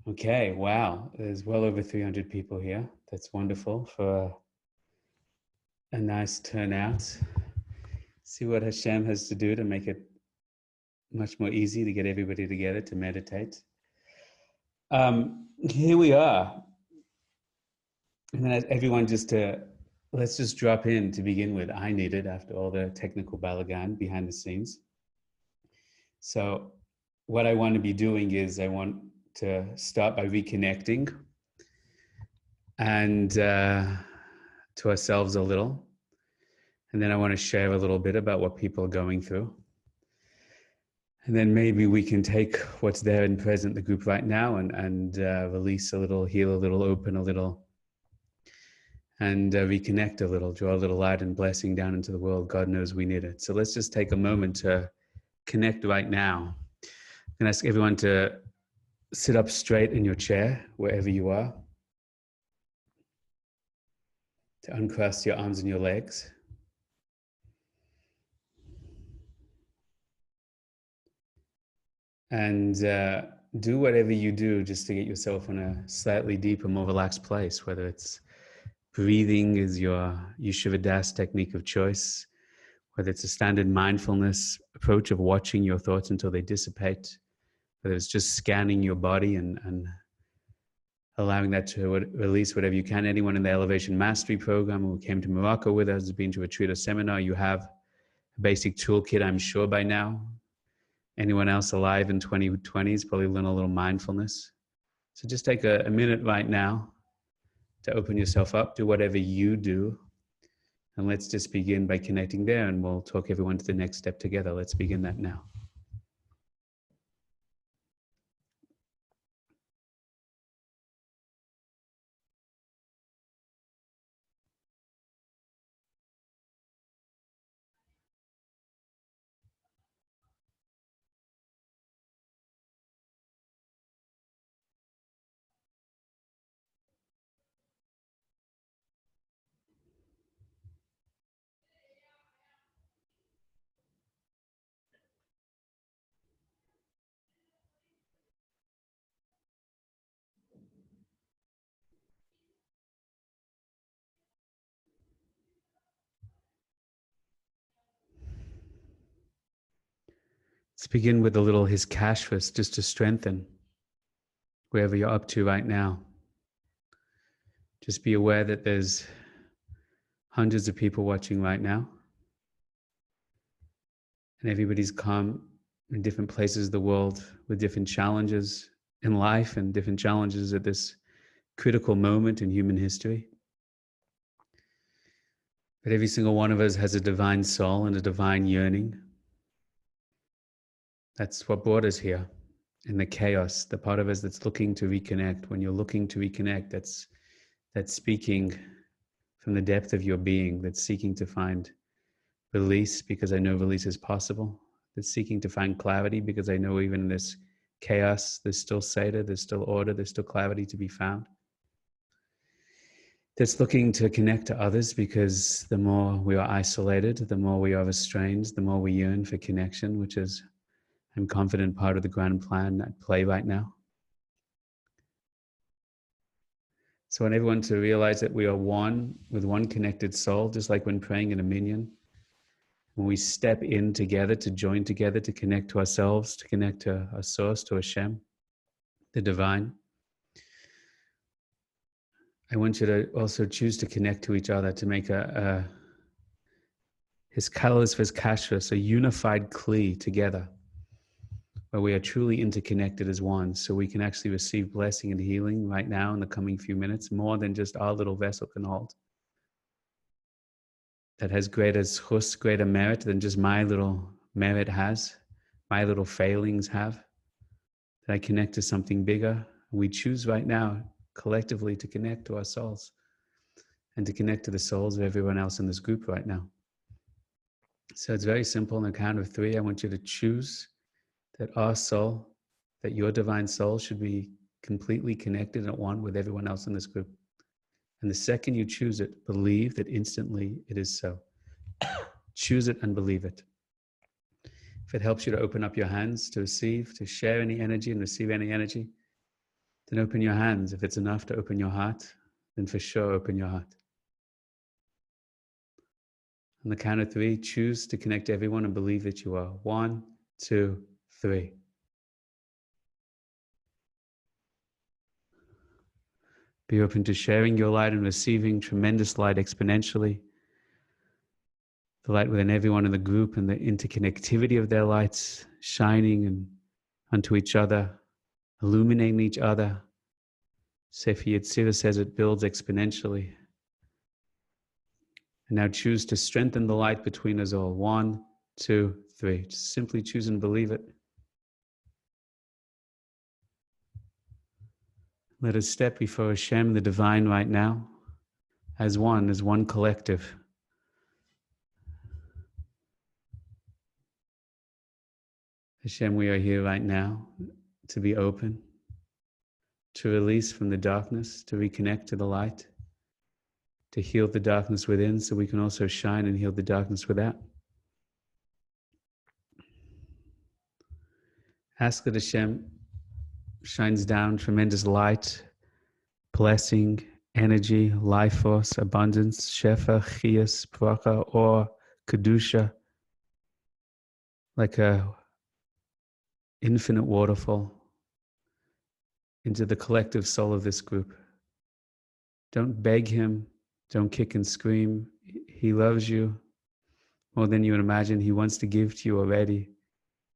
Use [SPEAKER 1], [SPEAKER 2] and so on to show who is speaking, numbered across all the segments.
[SPEAKER 1] Okay, wow. There's well over 300 people here. That's wonderful for a nice turnout. See what Hashem has to do to make it much more easy to get everybody together to meditate. Here we are. And then everyone let's just drop in to begin with. I need it after all the technical balagan behind the scenes. So what I want to be doing is I want to start by reconnecting and to ourselves a little. And then I want to share a little bit about what people are going through. And then maybe we can take what's there and present the group right now and release a little, heal a little, open a little, and reconnect a little, draw a little light and blessing down into the world. God knows we need it. So let's just take a moment to connect right now. I'm going to ask everyone to sit up straight in your chair, wherever you are, to uncross your arms and your legs. And do whatever you do just to get yourself in a slightly deeper, more relaxed place, whether it's breathing is your Yeshiva Das technique of choice, whether it's a standard mindfulness approach of watching your thoughts until they dissipate, whether it's just scanning your body and allowing that to release whatever you can. Anyone in the Elevation Mastery Program who came to Morocco with us, has been to a retreat or seminar, you have a basic toolkit, I'm sure, by now. Anyone else alive in 2020s probably learn a little mindfulness. So just take a minute right now to open yourself up, do whatever you do. And let's just begin by connecting there, and we'll talk everyone to the next step together. Let's begin that now. Let's begin with a little hiskashvus, just to strengthen wherever you're up to right now. Just be aware that there's hundreds of people watching right now. And everybody's come in different places of the world with different challenges in life and different challenges at this critical moment in human history. But every single one of us has a divine soul and a divine yearning. That's what brought us here in the chaos, the part of us that's looking to reconnect. When you're looking to reconnect, that's speaking from the depth of your being, that's seeking to find release because I know release is possible, that's seeking to find clarity because I know even in this chaos, there's still Seder, there's still order, there's still clarity to be found. That's looking to connect to others because the more we are isolated, the more we are estranged, the more we yearn for connection, which is, I'm confident, part of the grand plan at play right now. So I want everyone to realize that we are one with one connected soul, just like when praying in a minyan. When we step in together, to join together, to connect to ourselves, to connect to our source, to Hashem, the divine. I want you to also choose to connect to each other, to make his catalyst for his kashrus, a unified kli together, where we are truly interconnected as one, so we can actually receive blessing and healing right now in the coming few minutes, more than just our little vessel can hold. That has greater zchus, greater merit than just my little merit has, my little failings have. That I connect to something bigger. We choose right now, collectively, to connect to our souls and to connect to the souls of everyone else in this group right now. So it's very simple. On the count of 3, I want you to choose that our soul, that your divine soul should be completely connected and at one with everyone else in this group. And the second you choose it, believe that instantly it is so. Choose it and believe it. If it helps you to open up your hands to receive, to share any energy and receive any energy, Then open your hands. If it's enough to open your heart, then for sure open your heart. On the count of 3, choose to connect everyone and believe that you are. 1, 2, 3. Be open to sharing your light and receiving tremendous light exponentially. The light within everyone in the group and the interconnectivity of their lights shining and unto each other, illuminating each other. Sefer Yetzirah says it builds exponentially. And now choose to strengthen the light between us all. 1, 2, 3. Just simply choose and believe it. Let us step before Hashem, the divine, right now, as one collective. Hashem, we are here right now to be open, to release from the darkness, to reconnect to the light, to heal the darkness within so we can also shine and heal the darkness without. Ask that Hashem shines down tremendous light, blessing, energy, life force, abundance, shefa, chiyas, bracha, or kedusha, like a infinite waterfall into the collective soul of this group. Don't beg him, don't kick and scream. He loves you more than you would imagine. He wants to give to you already.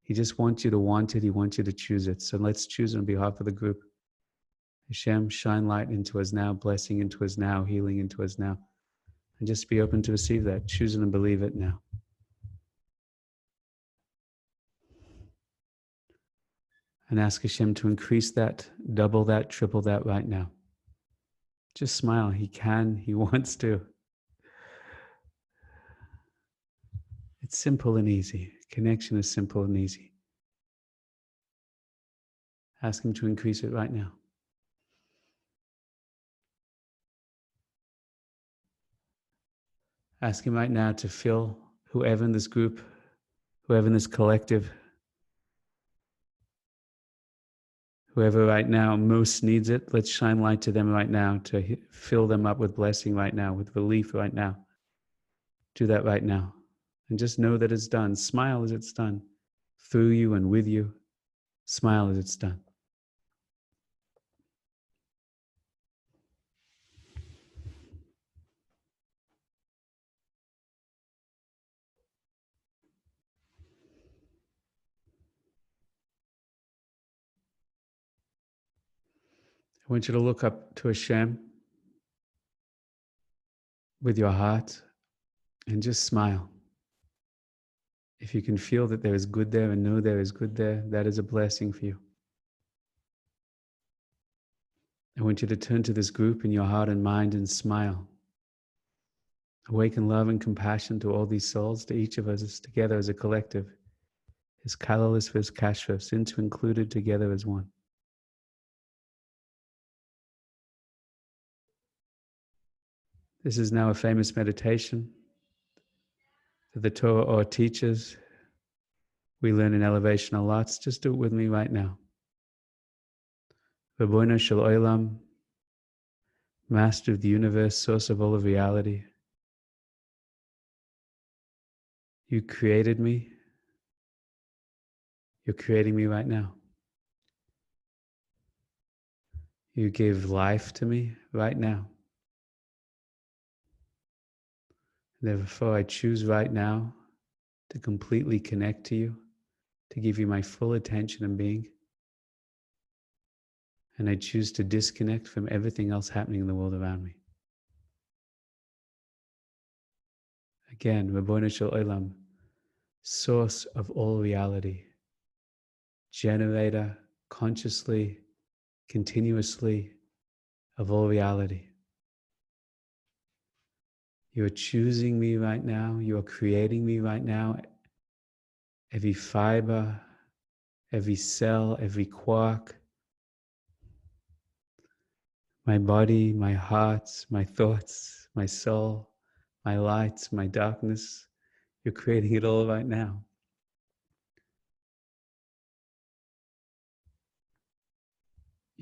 [SPEAKER 1] He just wants you to want it. He wants you to choose it. So let's choose on behalf of the group. Hashem, shine light into us now, blessing into us now, healing into us now. And just be open to receive that. Choose it and believe it now. And ask Hashem to increase that, double that, triple that right now. Just smile. He can, he wants to. It's simple and easy. Connection is simple and easy. Ask him to increase it right now. Ask him right now to fill whoever in this group, whoever in this collective, whoever right now most needs it, let's shine light to them right now, to fill them up with blessing right now, with relief right now. Do that right now. And just know that it's done. Smile as it's done. Through you and with you. Smile as it's done. I want you to look up to Hashem with your heart and just smile. If you can feel that there is good there and know there is good there, that is a blessing for you. I want you to turn to this group in your heart and mind and smile. Awaken love and compassion to all these souls, to each of us as together as a collective. His colorless, his kashrus, into included together as one. This is now a famous meditation that the Torah or teaches. We learn in elevation a lot. Just do it with me right now. Rabboni Shel Olam, Master of the universe, source of all of reality. You created me. You're creating me right now. You gave life to me right now. Therefore, I choose right now to completely connect to you, to give you my full attention and being. And I choose to disconnect from everything else happening in the world around me. Again, Rabboni Shel Olam, source of all reality, generator, consciously, continuously, of all reality. You are choosing me right now. You are creating me right now. Every fiber, every cell, every quark, my body, my heart, my thoughts, my soul, my lights, my darkness. You're creating it all right now.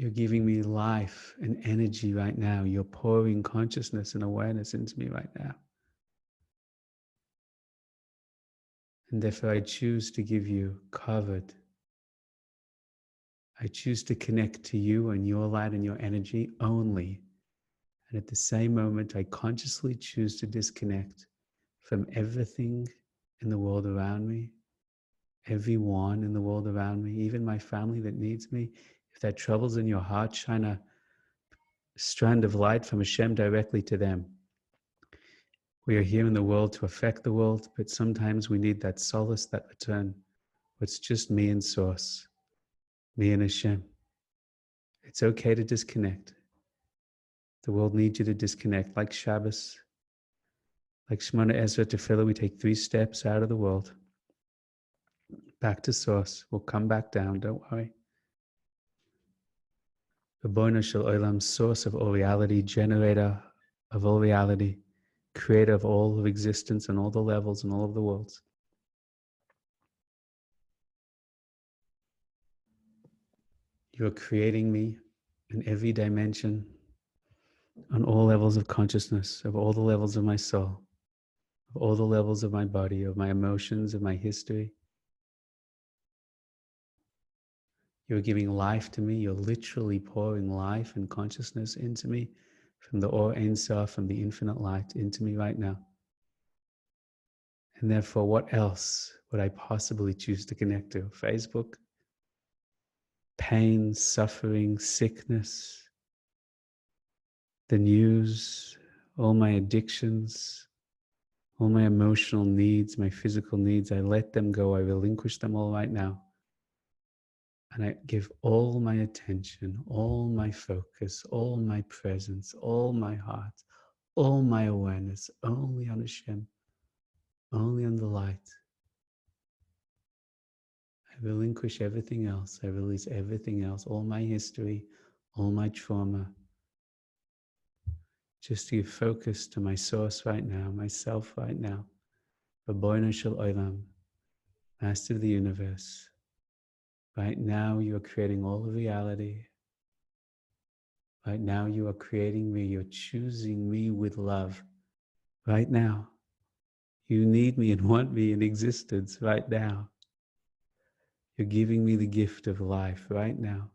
[SPEAKER 1] You're giving me life and energy right now. You're pouring consciousness and awareness into me right now. And therefore, I choose to give you covered. I choose to connect to you and your light and your energy only. And at the same moment, I consciously choose to disconnect from everything in the world around me, everyone in the world around me, even my family that needs me. If that trouble's in your heart, shine a strand of light from Hashem directly to them. We are here in the world to affect the world, but sometimes we need that solace, that return. It's just me and Source, me and Hashem. It's okay to disconnect. The world needs you to disconnect. Like Shabbos, like Shemona Ezra Tefillah, we take 3 steps out of the world, back to Source. We'll come back down, don't worry. Rabboni Shel Olam, source of all reality, generator of all reality, creator of all of existence and all the levels and all of the worlds. You are creating me in every dimension, on all levels of consciousness, of all the levels of my soul, of all the levels of my body, of my emotions, of my history. You're giving life to me. You're literally pouring life and consciousness into me from the Or Ein Sof, from the infinite light into me right now. And therefore, what else would I possibly choose to connect to? Facebook? Pain, suffering, sickness, the news, all my addictions, all my emotional needs, my physical needs, I let them go. I relinquish them all right now. And I give all my attention, all my focus, all my presence, all my heart, all my awareness, only on Hashem, only on the light. I relinquish everything else. I release everything else, all my history, all my trauma. Just to give focus to my source right now, myself right now. Rabboni Shel Olam, Master of the universe. Right now you are creating all of reality. Right now you are creating me. You're choosing me with love. Right now. You need me and want me in existence right now. You're giving me the gift of life right now.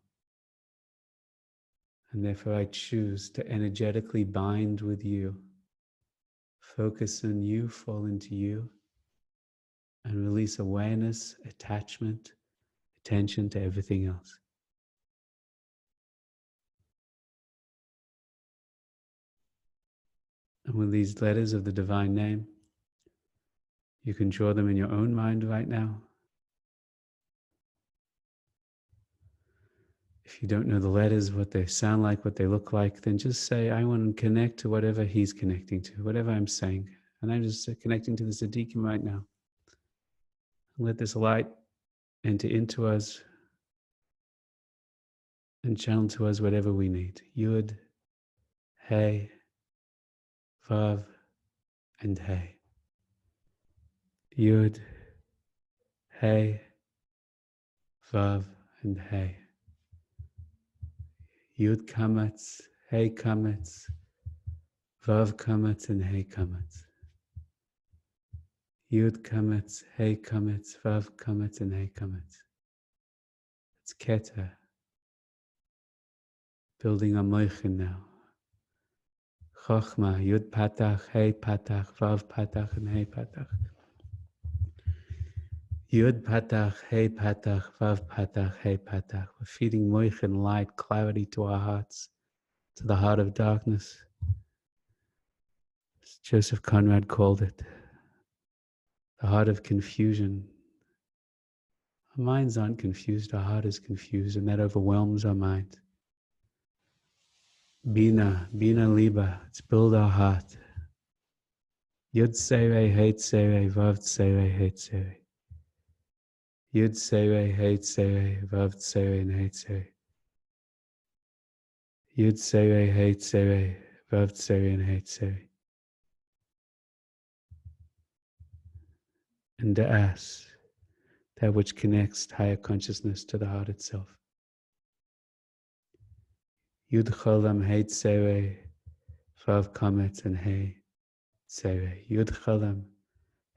[SPEAKER 1] And therefore I choose to energetically bind with you, focus on you, fall into you, and release awareness, attachment, attention to everything else. And with these letters of the divine name, you can draw them in your own mind right now. If you don't know the letters, what they sound like, what they look like, then just say, I want to connect to whatever he's connecting to, whatever I'm saying. And I'm just connecting to the Tzaddikim right now. Let this light enter into us and channel to us whatever we need. Yud, Hey, Vav, and Hey. Yud, Hey, Vav, and Hey. Yud kamatz, Hey kamatz, Vav kamatz, and Hey kamatz. Yud kamatz, Hey kamatz, Vav kamatz, and Hey kamatz. It's Keter. Building a moichin now. Chochma, Yud patach, Hey patach, Vav patach, and Hey patach. Yud patach, Hey patach, Vav patach, Hey patach. We're feeding moichin, light, clarity to our hearts, to the heart of darkness. As Joseph Conrad called it, the heart of confusion. Our minds aren't confused, our heart is confused, and that overwhelms our mind. Bina, Bina Liba, let's build our heart. Yud Sere, Heit Sere, Vav Sere, Heit Sere. Yud Sere, Heit Sere, Vav Sere, and Heit Sere. Yud Sere, Heit Sere, Vav Sere, and Heit Sere. And Da'as, that which connects higher consciousness to the heart itself. Yud Cholam Hey Tsere, Vav Kamet and Hey Tsere. Yud Cholam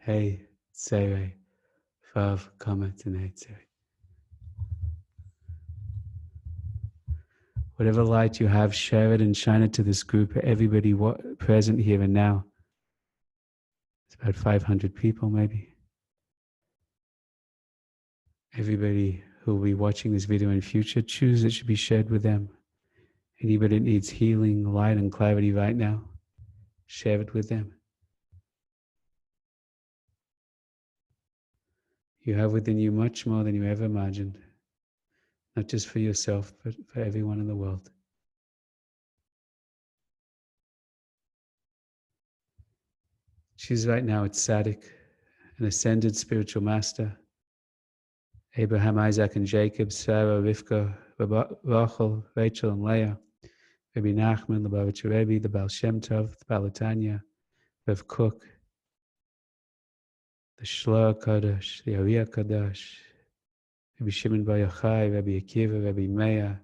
[SPEAKER 1] Hey Tsere, Vav Kamet and Hey Tsere. Whatever light you have, share it and shine it to this group, everybody present here and now. It's about 500 people maybe. Everybody who will be watching this video in future, choose it should be shared with them. Anybody that needs healing, light, and clarity right now, share it with them. You have within you much more than you ever imagined, not just for yourself, but for everyone in the world. Choose right now a tzaddik, an ascended spiritual master, Abraham, Isaac, and Jacob, Sarah, Rivka, Rachel, Rachel, and Leah, Rabbi Nachman, the Lubavitcher Rebbe, the Baal Shem Tov, the Baal Tanya, Rav Kook, the Shloah Kadosh, the Ariya Kadosh, Rabbi Shimon Bar Yochai, Rabbi Akiva, Rabbi Meir,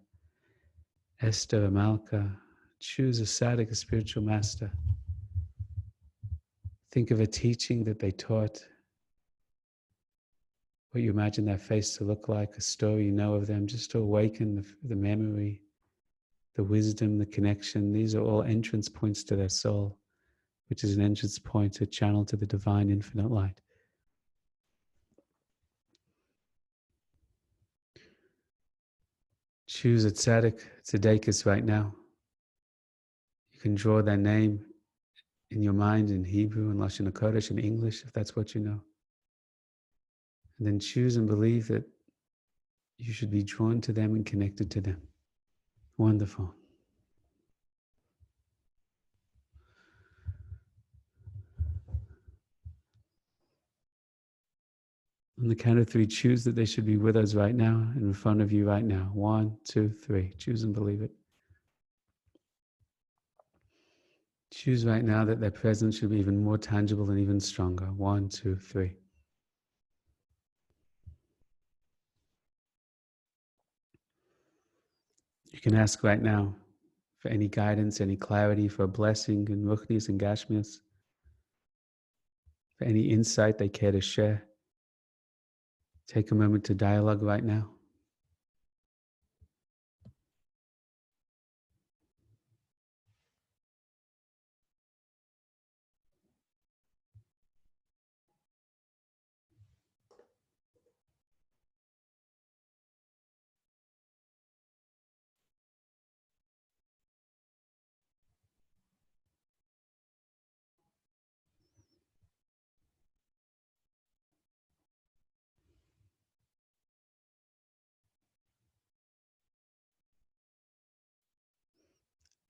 [SPEAKER 1] Esther Amalka. Choose a tzaddik, a spiritual master. Think of a teaching that they taught, what you imagine their face to look like, a story you know of them, just to awaken the memory, the wisdom, the connection. These are all entrance points to their soul, which is an entrance point to channel to the divine infinite light. Choose a tzaddik, tzaddikus right now. You can draw their name in your mind in Hebrew and Lashon HaKodesh in English, if that's what you know. And then choose and believe that you should be drawn to them and connected to them. Wonderful. On the count of three, choose that they should be with us right now, in front of you right now. 1, 2, 3. Choose and believe it. Choose right now that their presence should be even more tangible and even stronger. 1, 2, 3. You can ask right now for any guidance, any clarity, for a blessing in Ruchnis and Gashmias, for any insight they care to share. Take a moment to dialogue right now.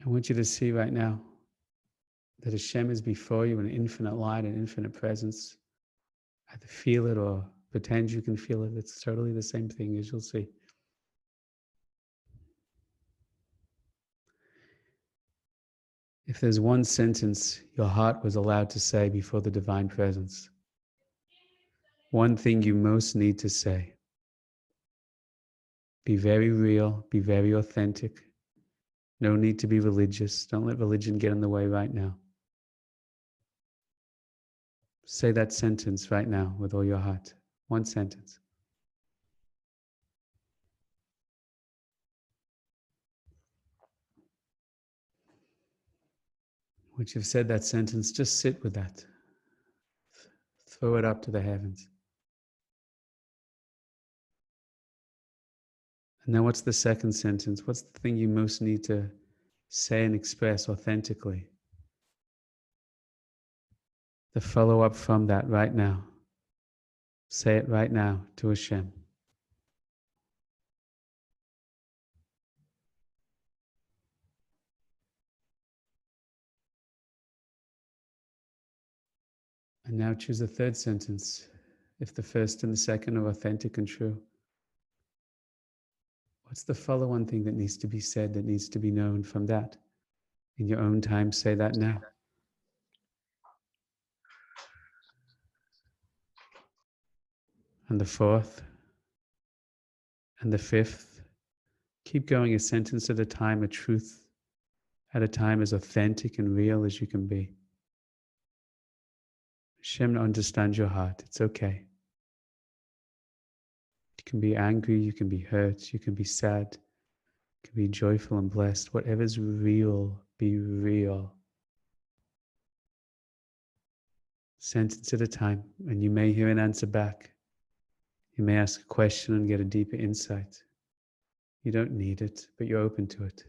[SPEAKER 1] I want you to see right now that Hashem is before you in infinite light and infinite presence. Either feel it or pretend you can feel it. It's totally the same thing, as you'll see. If there's one sentence your heart was allowed to say before the divine presence, one thing you most need to say, be very real, be very authentic. No need to be religious. Don't let religion get in the way right now. Say that sentence right now with all your heart. One sentence. Once you've said that sentence, just sit with that. Throw it up to the heavens. And then what's the second sentence? What's the thing you most need to say and express authentically? The follow-up from that right now. Say it right now to Hashem. And now choose a third sentence. If the first and the second are authentic and true, what's the follow-on thing that needs to be said, that needs to be known from that? In your own time, say that now. And the fourth, and the fifth, Keep going a sentence at a time, a truth at a time, as authentic and real as you can be. Hashem understands your heart. It's okay. You can be angry, you can be hurt, you can be sad, you can be joyful and blessed. Whatever's real, be real. Sentence at a time, and you may hear an answer back. You may ask a question and get a deeper insight. You don't need it, but you're open to it.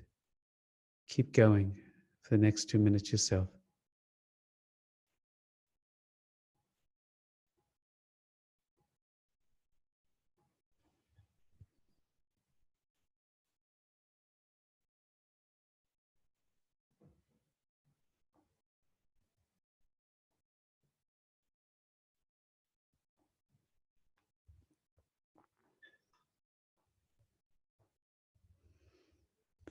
[SPEAKER 1] Keep going for the next 2 minutes yourself.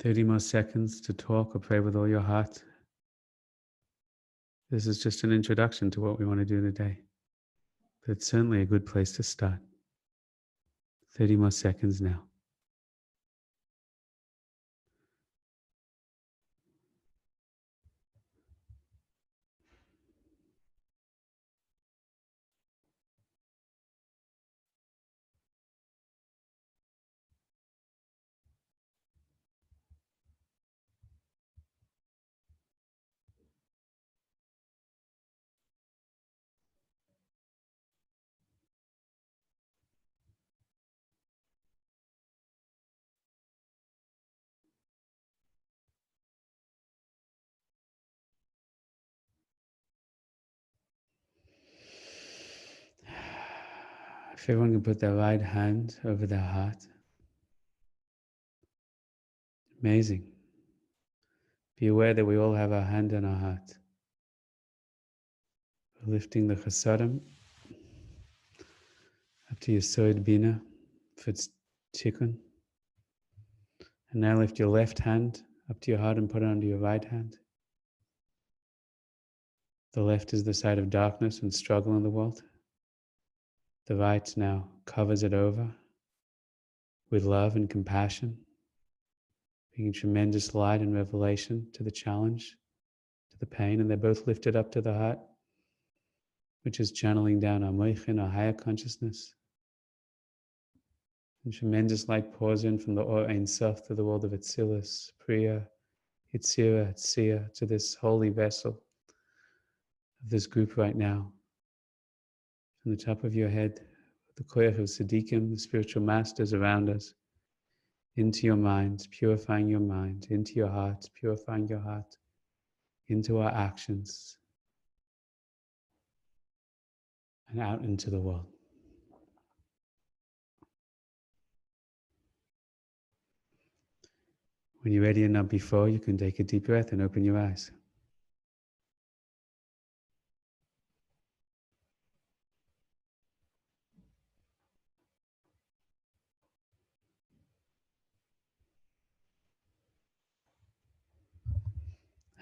[SPEAKER 1] "30 more seconds to talk or pray with all your heart." This is just an introduction to what we want to do today, but it's certainly a good place to start. 30 more seconds now. If everyone can put their right hand over their heart. Amazing. Be aware that we all have our hand on our heart. We're lifting the chasadim up to your Yesod Bina for its tikkun. And now lift your left hand up to your heart and put it under your right hand. The left is the side of darkness and struggle in the world. The right now covers it over with love and compassion, bringing tremendous light and revelation to the challenge, to the pain, and they're both lifted up to the heart, which is channeling down our moichin, our higher consciousness. And tremendous light pours in from the Or Ein Sof to the world of Atzilus, Priya, Yitzira, Tzia, to this holy vessel of this group right now. From the top of your head, the koyach of Siddiqim, the spiritual masters around us, into your mind, purifying your mind, into your heart, purifying your heart, into our actions, and out into the world. When you're ready and not before, you can take a deep breath and open your eyes.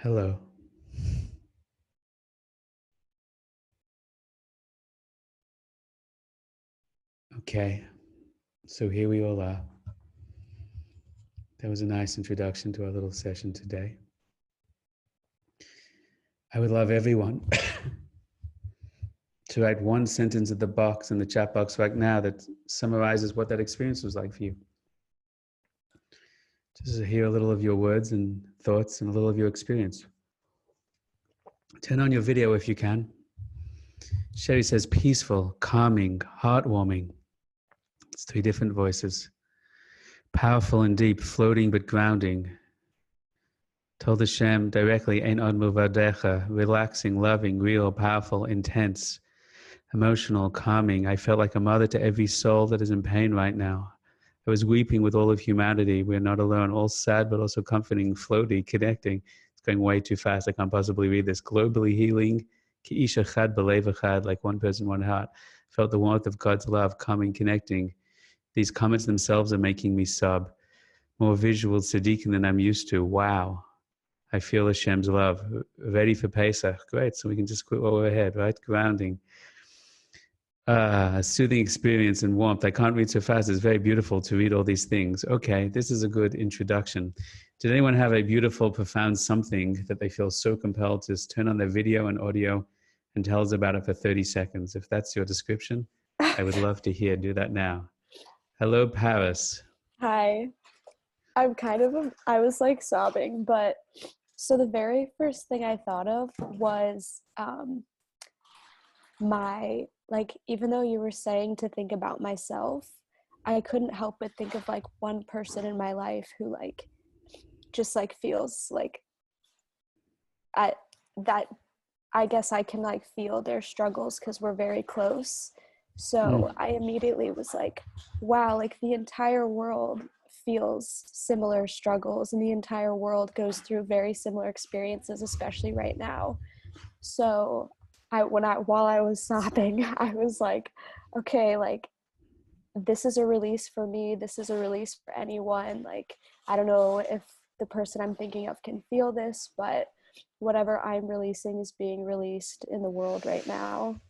[SPEAKER 1] Hello. Okay, so here we all are. That was a nice introduction to our little session today. I would love everyone to write one sentence at the box in the chat box right now that summarizes what that experience was like for you. Just to hear a little of your words and thoughts and a little of your experience. Turn on your video if you can. Sherry says peaceful, calming, heartwarming. It's 3 different voices. Powerful and deep, floating but grounding. Told Hashem directly, Ein Od Milvadecha, relaxing, loving, real, powerful, intense, emotional, calming. I felt like a mother to every soul that is in pain right now. I was weeping with all of humanity. We're not alone, all sad but also comforting, floaty, connecting. It's going way too fast. I can't possibly read this. Globally healing, ki ish echad b'lev echad, like one person, one heart. Felt the warmth of God's love, coming, connecting. These comments themselves are making me sob. More visual tzaddikim than I'm used to. Wow. I feel Hashem's love. Ready for Pesach. Great. So we can just quit while we're ahead, right? Grounding. Soothing experience and warmth. I can't read so fast. It's very beautiful to read all these things. Okay, this is a good introduction. Did anyone have a beautiful, profound something that they feel so compelled to turn on their video and audio and tell us about it for 30 seconds? If that's your description, I would love to hear. Do that now. Hello, Paris.
[SPEAKER 2] Hi. I was like sobbing, but so the very first thing I thought of was even though you were saying to think about myself, I couldn't help but think of like one person in my life who like just like feels like that I guess I can like feel their struggles because we're very close. So I immediately was like, wow, like the entire world feels similar struggles and the entire world goes through very similar experiences, especially right now. So while I was sobbing, I was like, okay, like this is a release for me. This is a release for anyone. Like, I don't know if the person I'm thinking of can feel this, but whatever I'm releasing is being released in the world right now.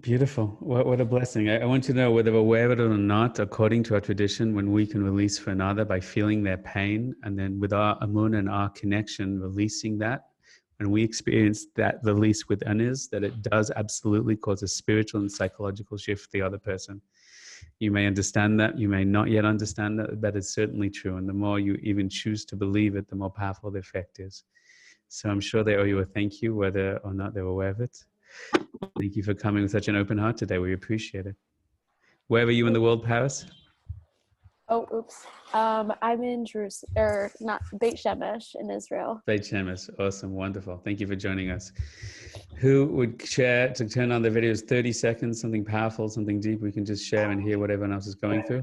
[SPEAKER 1] Beautiful. What a blessing. I want you to know, whether aware of it or not, according to our tradition, when we can release for another by feeling their pain, and then with our amun and our connection, releasing that, when we experience that release with others, that it does absolutely cause a spiritual and psychological shift for the other person. You may understand that, you may not yet understand that, but it's certainly true. And the more you even choose to believe it, the more powerful the effect is. So I'm sure they owe you a thank you, whether or not they're aware of it. Thank you for coming with such an open heart today. We appreciate it. Where were you in the world, Paris?
[SPEAKER 2] Oh, oops. I'm in Jerusalem, or not, Beit Shemesh in Israel.
[SPEAKER 1] Beit Shemesh. Awesome. Wonderful. Thank you for joining us. Who would share to turn on the videos 30 seconds, something powerful, something deep we can just share and hear what everyone else is going through?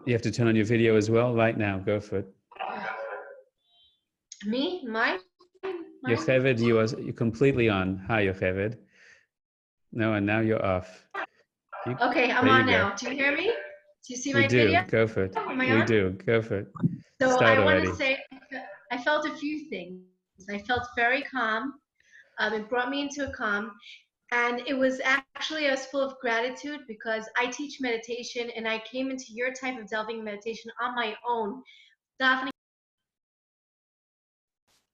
[SPEAKER 1] You have to turn on your video as well right now. Go for it.
[SPEAKER 3] Me? Mine?
[SPEAKER 1] Yocheved, you're completely on. Hi, Yocheved. No, and now you're off.
[SPEAKER 3] Okay, I'm on now. Do you hear me? Do you see my video?
[SPEAKER 1] Go for it. We do. Go for it.
[SPEAKER 3] So
[SPEAKER 1] Start
[SPEAKER 3] I want
[SPEAKER 1] already.
[SPEAKER 3] to say I felt a few things. I felt very calm. It brought me into a calm. And it was actually, I was full of gratitude because I teach meditation and I came into your type of delving meditation on my own. Daphne.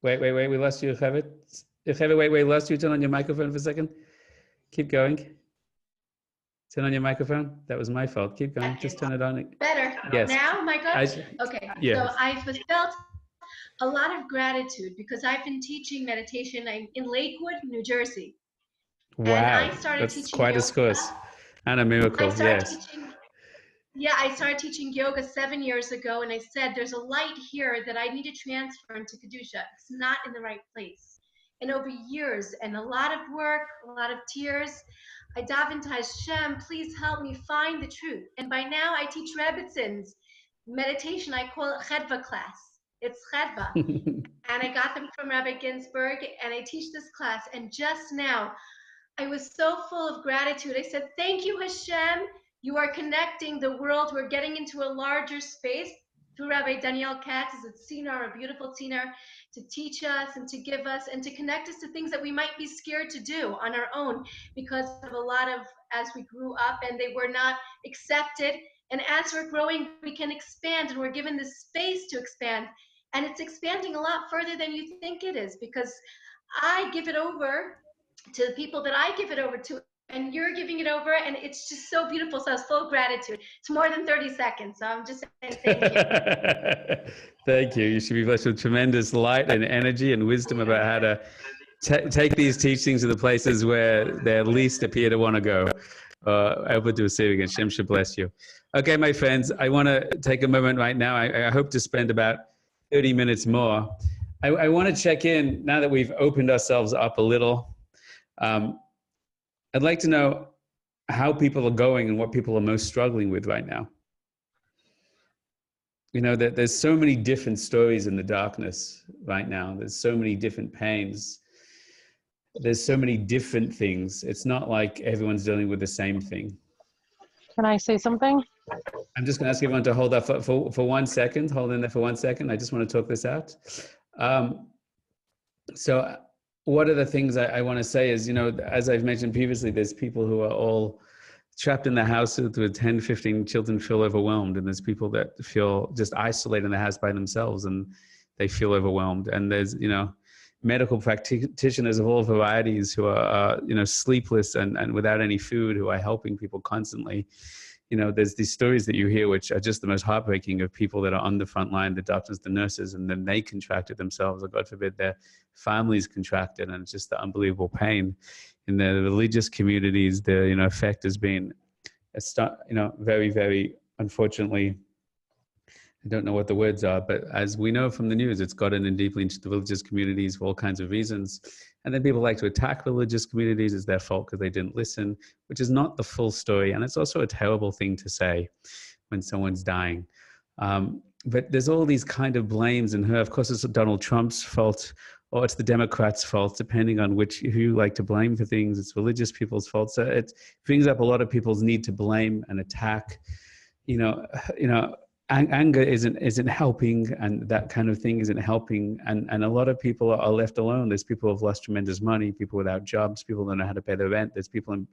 [SPEAKER 1] Wait, we lost you, Yocheved. Yocheved, wait, lost you. Turn on your microphone for a second. Keep going. Turn on your microphone. That was my fault. Keep going. Just turn it on.
[SPEAKER 3] Better.
[SPEAKER 1] Yes.
[SPEAKER 3] Now, am I good? Okay.
[SPEAKER 1] Yes.
[SPEAKER 3] So I felt a lot of gratitude because I've been teaching meditation in Lakewood, New Jersey.
[SPEAKER 1] Wow.
[SPEAKER 3] And I started
[SPEAKER 1] That's
[SPEAKER 3] teaching
[SPEAKER 1] quite
[SPEAKER 3] yoga.
[SPEAKER 1] a course. And a miracle, yes.
[SPEAKER 3] I started teaching yoga 7 years ago, and I said, there's a light here that I need to transfer into Kedusha. It's not in the right place. And over years, and a lot of work, a lot of tears, I dive into Hashem, please help me find the truth. And by now, I teach Rebbitzins meditation. I call it Chedva class. It's Chedva. And I got them from Rabbi Ginsburg, and I teach this class. And just now, I was so full of gratitude. I said, thank you, Hashem. You are connecting the world. We're getting into a larger space through Rabbi Daniel Katz as a tziner, a beautiful tziner, to teach us and to give us and to connect us to things that we might be scared to do on our own because of a lot of, as we grew up and they were not accepted. And as we're growing, we can expand and we're given this space to expand. And it's expanding a lot further than you think it is because I give it over to the people that I give it over to, and you're giving it over, and it's just so beautiful. So I was full of gratitude. It's more than 30 seconds, so I'm just saying thank you.
[SPEAKER 1] Thank you. You should be blessed with tremendous light and energy and wisdom about how to take these teachings to the places where they least appear to want to go. Open to receiving it. Shem should bless you. Okay, my friends, I want to take a moment right now. I hope to spend about 30 minutes more. I want to check in now that we've opened ourselves up a little. I'd like to know how people are going and what people are most struggling with right now. You know, that there's so many different stories in the darkness right now. There's so many different pains. There's so many different things. It's not like everyone's dealing with the same thing.
[SPEAKER 4] Can I say something?
[SPEAKER 1] I'm just going to ask everyone to hold up for 1 second. Hold in there for 1 second. I just want to talk this out. So one of the things I want to say is, as I've mentioned previously, there's people who are all trapped in the house with 10, 15 children, feel overwhelmed. And there's people that feel just isolated in the house by themselves and they feel overwhelmed. And there's, medical practitioners of all varieties who are, sleepless and without any food, who are helping people constantly. There's these stories that you hear, which are just the most heartbreaking, of people that are on the front line, the doctors, the nurses, and then they contracted themselves, or God forbid, their families contracted, and it's just the unbelievable pain. In the religious communities, the effect has been, very, very unfortunately, I don't know what the words are, but as we know from the news, it's gotten in deeply into the religious communities for all kinds of reasons. And then people like to attack religious communities as their fault because they didn't listen, which is not the full story. And it's also a terrible thing to say when someone's dying. But there's all these kind of blames, and of course, it's Donald Trump's fault, or it's the Democrats' fault, depending on who you like to blame for things. It's religious people's fault. So it brings up a lot of people's need to blame and attack. Anger isn't helping, and that kind of thing isn't helping. And a lot of people are left alone. There's people who've lost tremendous money, people without jobs, people who don't know how to pay their rent. There's people in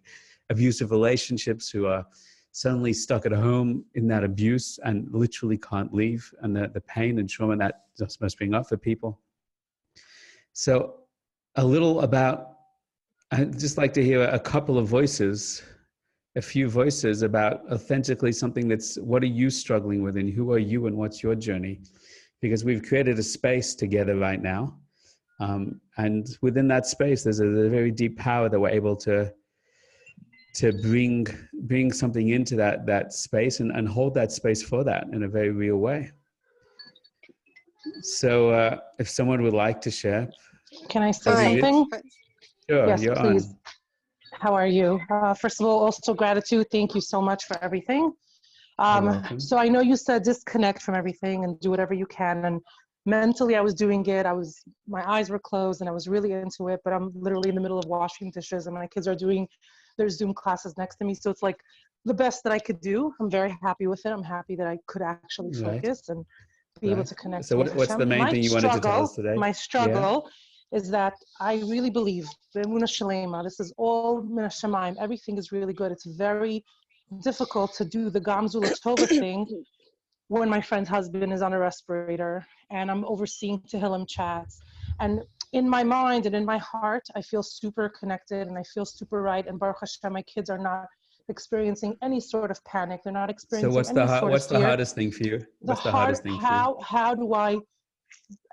[SPEAKER 1] abusive relationships who are suddenly stuck at home in that abuse and literally can't leave, and the pain and trauma that just must bring up for people. So I'd just like to hear a couple of voices, a few voices about authentically something that's, what are you struggling with, and who are you, and what's your journey? Because we've created a space together right now. And within that space, there's a very deep power that we're able to bring something into that space and hold that space for that in a very real way. So if someone would like to share.
[SPEAKER 4] Can I say something?
[SPEAKER 1] Sure,
[SPEAKER 4] Yes,
[SPEAKER 1] you're
[SPEAKER 4] please.
[SPEAKER 1] on.
[SPEAKER 4] How are you? First of all, also gratitude. Thank you so much for everything. So I know you said disconnect from everything and do whatever you can. And mentally, I was doing it. My eyes were closed and I was really into it. But I'm literally in the middle of washing dishes, and my kids are doing their Zoom classes next to me. So it's like the best that I could do. I'm very happy with it. I'm happy that I could actually focus and be able to connect.
[SPEAKER 1] So what's the main thing you wanted to tell us today?
[SPEAKER 4] My struggle is that I really believe, this is all Min Hashamayim, everything is really good. It's very difficult to do the Gamzula Tova thing when my friend's husband is on a respirator and I'm overseeing Tehillim chats. And in my mind and in my heart, I feel super connected and I feel super right. And Baruch Hashem, my kids are not experiencing any sort of panic. They're not experiencing any sort of fear.
[SPEAKER 1] What's the hardest thing for you?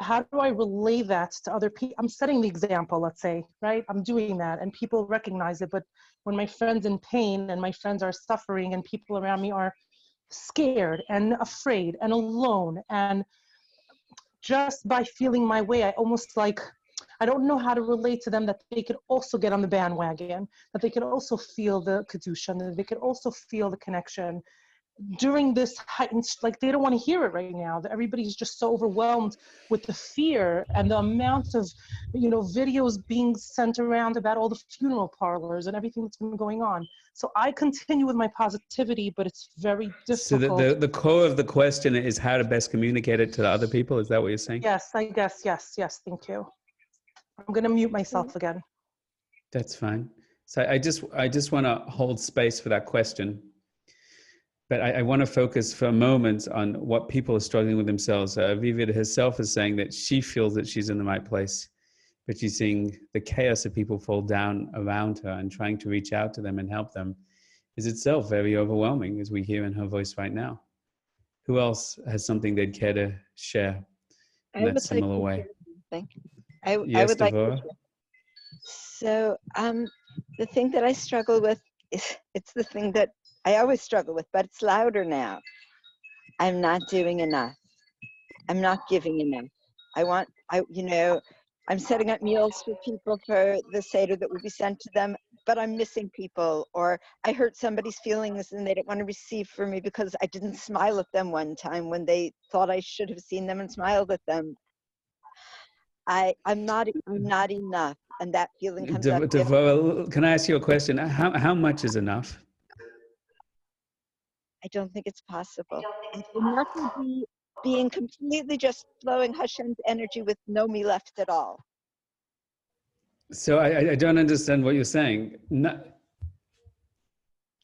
[SPEAKER 4] How do I relay that to other people? I'm setting the example, let's say, right? I'm doing that and people recognize it. But when my friend's in pain and my friends are suffering and people around me are scared and afraid and alone, and just by feeling my way, I don't know how to relate to them that they could also get on the bandwagon, that they could also feel the Kedusha, that they could also feel the connection. During this heightened, they don't want to hear it right now. Everybody's just so overwhelmed with the fear and the amount of, videos being sent around about all the funeral parlors and everything that's been going on. So I continue with my positivity, but it's very difficult.
[SPEAKER 1] So the core of the question is how to best communicate it to the other people. Is that what you're saying?
[SPEAKER 4] Yes, I guess. Yes. Thank you. I'm going to mute myself again.
[SPEAKER 1] That's fine. So I just want to hold space for that question. But I want to focus for a moment on what people are struggling with themselves. Vivid herself is saying that she feels that she's in the right place, but she's seeing the chaos of people fall down around her, and trying to reach out to them and help them is itself very overwhelming, as we hear in her voice right now. Who else has something they'd care to share in that similar way?
[SPEAKER 5] I would like to. So the thing that I struggle with it's the thing that I always struggle with, but it's louder now. I'm not doing enough. I'm not giving enough. I'm setting up meals for people for the Seder that will be sent to them, but I'm missing people, or I hurt somebody's feelings and they don't want to receive from me because I didn't smile at them one time when they thought I should have seen them and smiled at them. I'm not enough, and that feeling comes up.
[SPEAKER 1] Can I ask you a question? How much is enough?
[SPEAKER 5] I don't think it's possible. Enough would be being completely just flowing Hashem's energy with no me left at all.
[SPEAKER 1] So I don't understand what you're saying.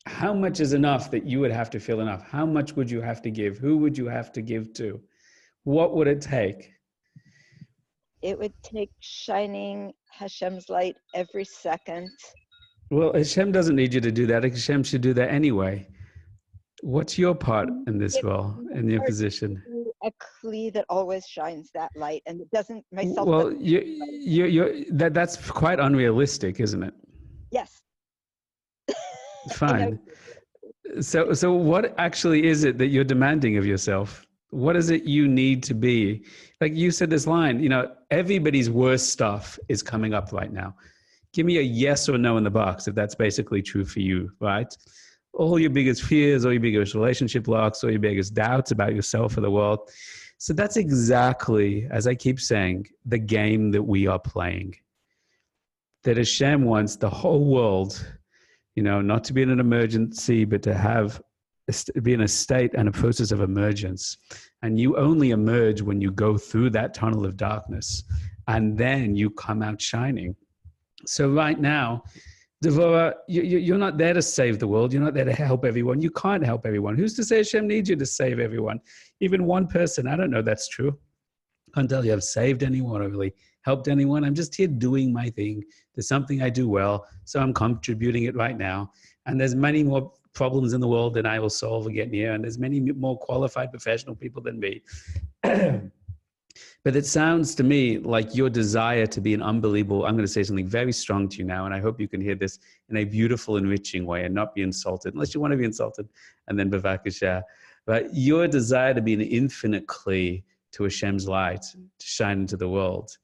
[SPEAKER 1] How much is enough that you would have to feel enough? How much would you have to give? Who would you have to give to? What would it take?
[SPEAKER 5] It would take shining Hashem's light every second.
[SPEAKER 1] Well, Hashem doesn't need you to do that. Hashem should do that anyway. What's your part in this role, in your position?
[SPEAKER 5] A kli that always shines that light, and it doesn't myself.
[SPEAKER 1] Well, that's quite unrealistic, isn't it?
[SPEAKER 5] Yes.
[SPEAKER 1] Fine. So what actually is it that you're demanding of yourself? What is it you need to be? Like you said this line, you know, everybody's worst stuff is coming up right now. Give me a yes or no in the box if that's basically true for you, right? All your biggest fears, all your biggest relationship blocks, all your biggest doubts about yourself or the world. So that's exactly, as I keep saying, the game that we are playing. That Hashem wants the whole world, you know, not to be in an emergency, but to be in a state and a process of emergence. And you only emerge when you go through that tunnel of darkness, and then you come out shining. So right now, Devorah, you're not there to save the world. You're not there to help everyone. You can't help everyone. Who's to say Hashem needs you to save everyone? Even one person. I don't know that's true. I can't tell you I've saved anyone or really helped anyone. I'm just here doing my thing. There's something I do well, so I'm contributing it right now. And there's many more problems in the world than I will solve or get near. And there's many more qualified professional people than me. But it sounds to me like your desire to be an unbelievable, I'm going to say something very strong to you now, and I hope you can hear this in a beautiful, enriching way and not be insulted, unless you want to be insulted, and then bavakasha. But your desire to be an infinite kli to Hashem's light, to shine into the world,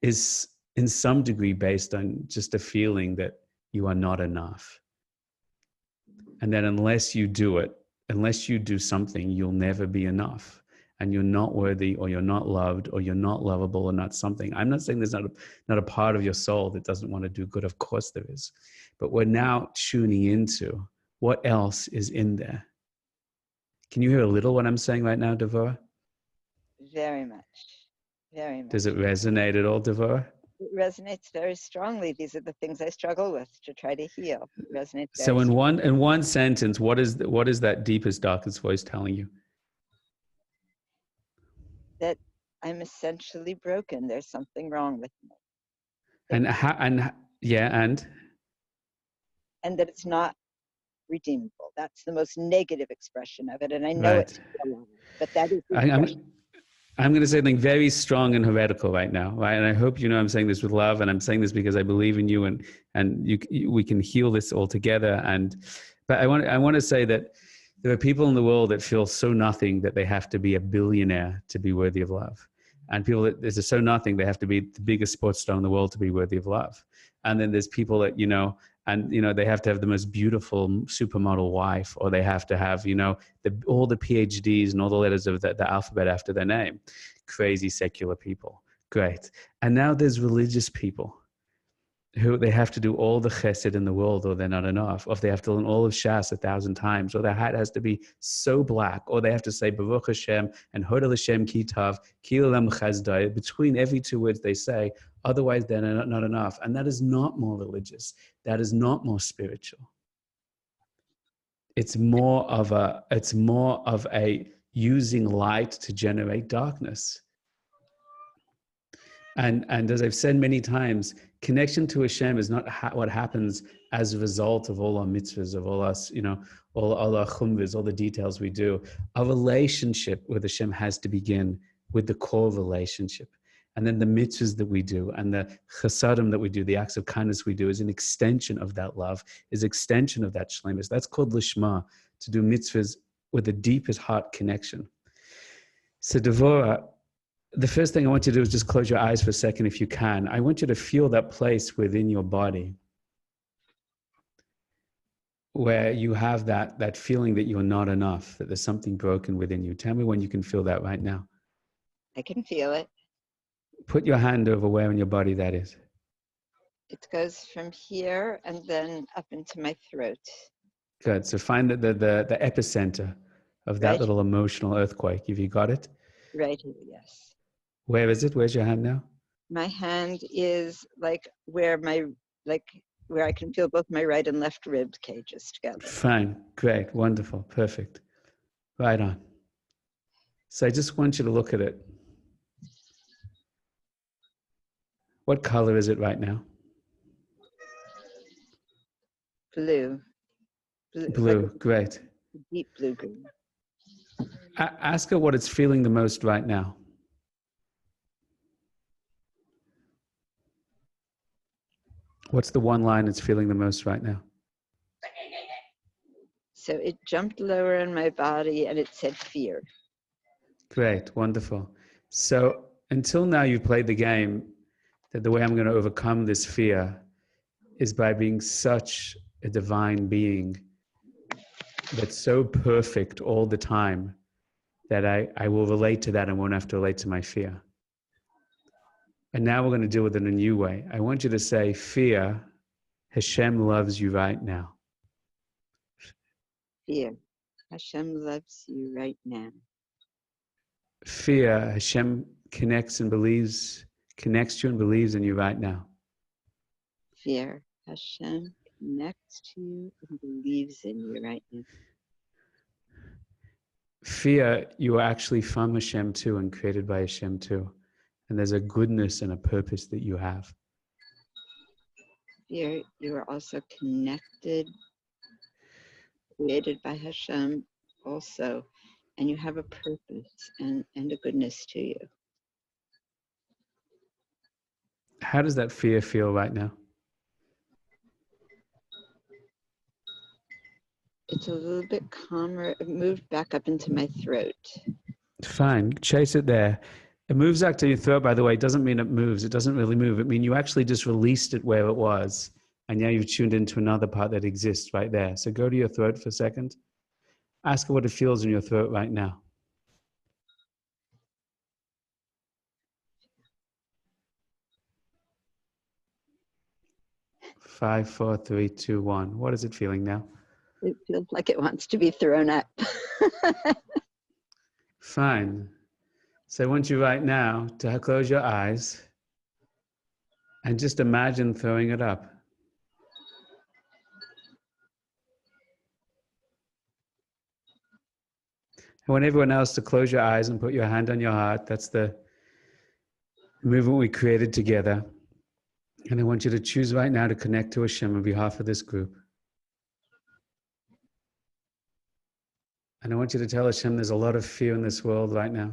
[SPEAKER 1] is in some degree based on just a feeling that you are not enough. And that unless you do it, unless you do something, you'll never be enough. And you're not worthy, or you're not loved, or you're not lovable, or not something. I'm not saying there's not a part of your soul that doesn't want to do good. Of course there is. But we're now tuning into what else is in there. Can you hear a little what I'm saying right now, Devorah?
[SPEAKER 5] Very much. Very much.
[SPEAKER 1] Does it resonate at all, Devorah?
[SPEAKER 5] It resonates very strongly. These are the things I struggle with to try to heal. It resonates very
[SPEAKER 1] So in
[SPEAKER 5] strongly.
[SPEAKER 1] one sentence, what is that deepest, darkest voice telling you?
[SPEAKER 5] That I'm essentially broken. There's something wrong with me.
[SPEAKER 1] And
[SPEAKER 5] that it's not redeemable. That's the most negative expression of it, and I know
[SPEAKER 1] right.
[SPEAKER 5] it's wrong, but that is the expression.
[SPEAKER 1] I'm going to say something very strong and heretical right now, right? And I hope you know I'm saying this with love, and I'm saying this because I believe in you, and we can heal this all together. But I want to say that there are people in the world that feel so nothing that they have to be a billionaire to be worthy of love. And people that there's so nothing, they have to be the biggest sports star in the world to be worthy of love. And then there's people that, they have to have the most beautiful supermodel wife, or they have to have, all the PhDs and all the letters of the alphabet after their name. Crazy secular people. Great. And now there's religious people who they have to do all the chesed in the world, or they're not enough, or if they have to learn all of Shas 1,000 times, or their hat has to be so black, or they have to say Baruch Hashem and Hodel Hashem Kitav, Kilalem Chazdai, between every two words they say, otherwise they're not enough. And that is not more religious. That is not more spiritual. It's more of a using light to generate darkness. And as I've said many times, connection to Hashem is not what happens as a result of all our mitzvahs, of all us, all our chumras, all the details we do. Our relationship with Hashem has to begin with the core relationship. And then the mitzvahs that we do and the chasadim that we do, the acts of kindness we do, is an extension of that love, is extension of that shlemus. That's called lishma, to do mitzvahs with the deepest heart connection. So Devorah, the first thing I want you to do is just close your eyes for a second if you can. I want you to feel that place within your body where you have that feeling that you're not enough, that there's something broken within you. Tell me when you can feel that right now.
[SPEAKER 5] I can feel it.
[SPEAKER 1] Put your hand over where in your body that is.
[SPEAKER 5] It goes from here and then up into my throat.
[SPEAKER 1] Good. So find the epicenter of that little emotional earthquake. Have you got it?
[SPEAKER 5] Right here, yes.
[SPEAKER 1] Where is it? Where's your hand now?
[SPEAKER 5] my hand is like where where I can feel both my right and left rib cages together.
[SPEAKER 1] Fine, great, wonderful, perfect. Right on. So I just want you to look at it. What color is it right now?
[SPEAKER 5] Blue. It's like
[SPEAKER 1] Blue, great.
[SPEAKER 5] a deep blue green.
[SPEAKER 1] Ask her what it's feeling the most right now. What's the one line it's feeling the most right now?
[SPEAKER 5] So it jumped lower in my body and it said fear.
[SPEAKER 1] Great, wonderful. So until now you've played the game that the way I'm going to overcome this fear is by being such a divine being that's so perfect all the time that I will relate to that and won't have to relate to my fear. And now we're going to deal with it in a new way. I want you to say, fear, Hashem loves you right now.
[SPEAKER 5] Fear. Hashem loves you right now.
[SPEAKER 1] Fear, Hashem connects you and believes in you right now.
[SPEAKER 5] Fear. Hashem connects to you and believes in you right now.
[SPEAKER 1] Fear, you are actually from Hashem too and created by Hashem too. And there's a goodness and a purpose that you have.
[SPEAKER 5] Fear, you are also connected, created by Hashem also, and you have a purpose and a goodness to you.
[SPEAKER 1] How does that fear feel right now?
[SPEAKER 5] It's a little bit calmer. It moved back up into my throat.
[SPEAKER 1] Fine, chase it there. It moves back to your throat, by the way. It doesn't mean it moves. It doesn't really move. It means you actually just released it where it was. And now you've tuned into another part that exists right there. So go to your throat for a second. Ask her what it feels in your throat right now. 5, 4, 3, 2, 1. What is it feeling now?
[SPEAKER 5] It feels like it wants to be thrown up.
[SPEAKER 1] Fine. So I want you right now to close your eyes and just imagine throwing it up. I want everyone else to close your eyes and put your hand on your heart. That's the movement we created together. And I want you to choose right now to connect to Hashem on behalf of this group. And I want you to tell Hashem there's a lot of fear in this world right now.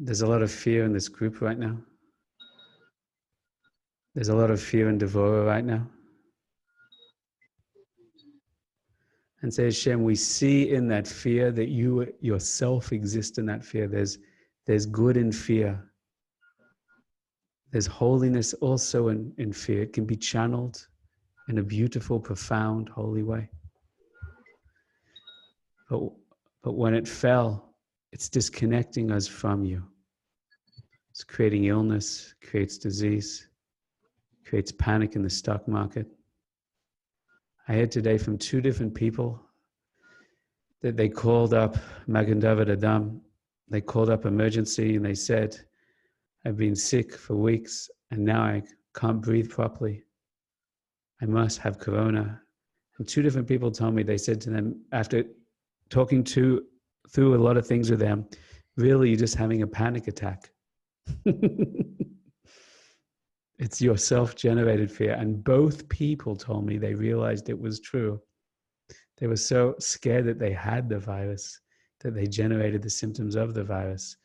[SPEAKER 1] There's a lot of fear in this group right now. There's a lot of fear in Devorah right now. And say, Hashem, we see in that fear that you yourself exist in that fear. There's good in fear. There's holiness also in fear. It can be channeled in a beautiful, profound, holy way. But when it fell, it's disconnecting us from you. It's creating illness, creates disease, creates panic in the stock market. I heard today from 2 different people that they called up Magen David Adam. They called up emergency and they said, I've been sick for weeks and now I can't breathe properly. I must have corona. And 2 different people told me, they said to them, after talking through a lot of things with them, really you're just having a panic attack. It's your self-generated fear. And both people told me they realized it was true. They were so scared that they had the virus, that they generated the symptoms of the virus.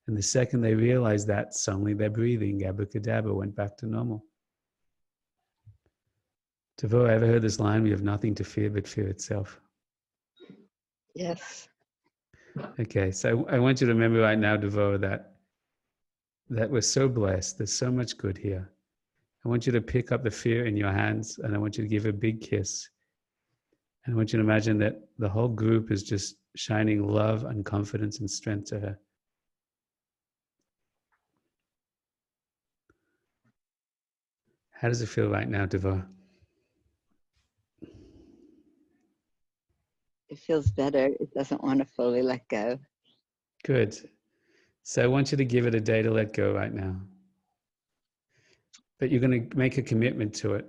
[SPEAKER 1] And the second they realized that, suddenly their breathing, abracadabra, went back to normal. Tavo, ever heard this line, we have nothing to fear but fear itself?
[SPEAKER 5] Yes.
[SPEAKER 1] Okay, so I want you to remember right now, Devo, that we're so blessed. There's so much good here. I want you to pick up the fear in your hands and I want you to give a big kiss. And I want you to imagine that the whole group is just shining love and confidence and strength to her. How does it feel right now, Devo?
[SPEAKER 5] It feels better. It doesn't want to fully let go.
[SPEAKER 1] Good. So I want you to give it a day to let go right now. But you're going to make a commitment to it,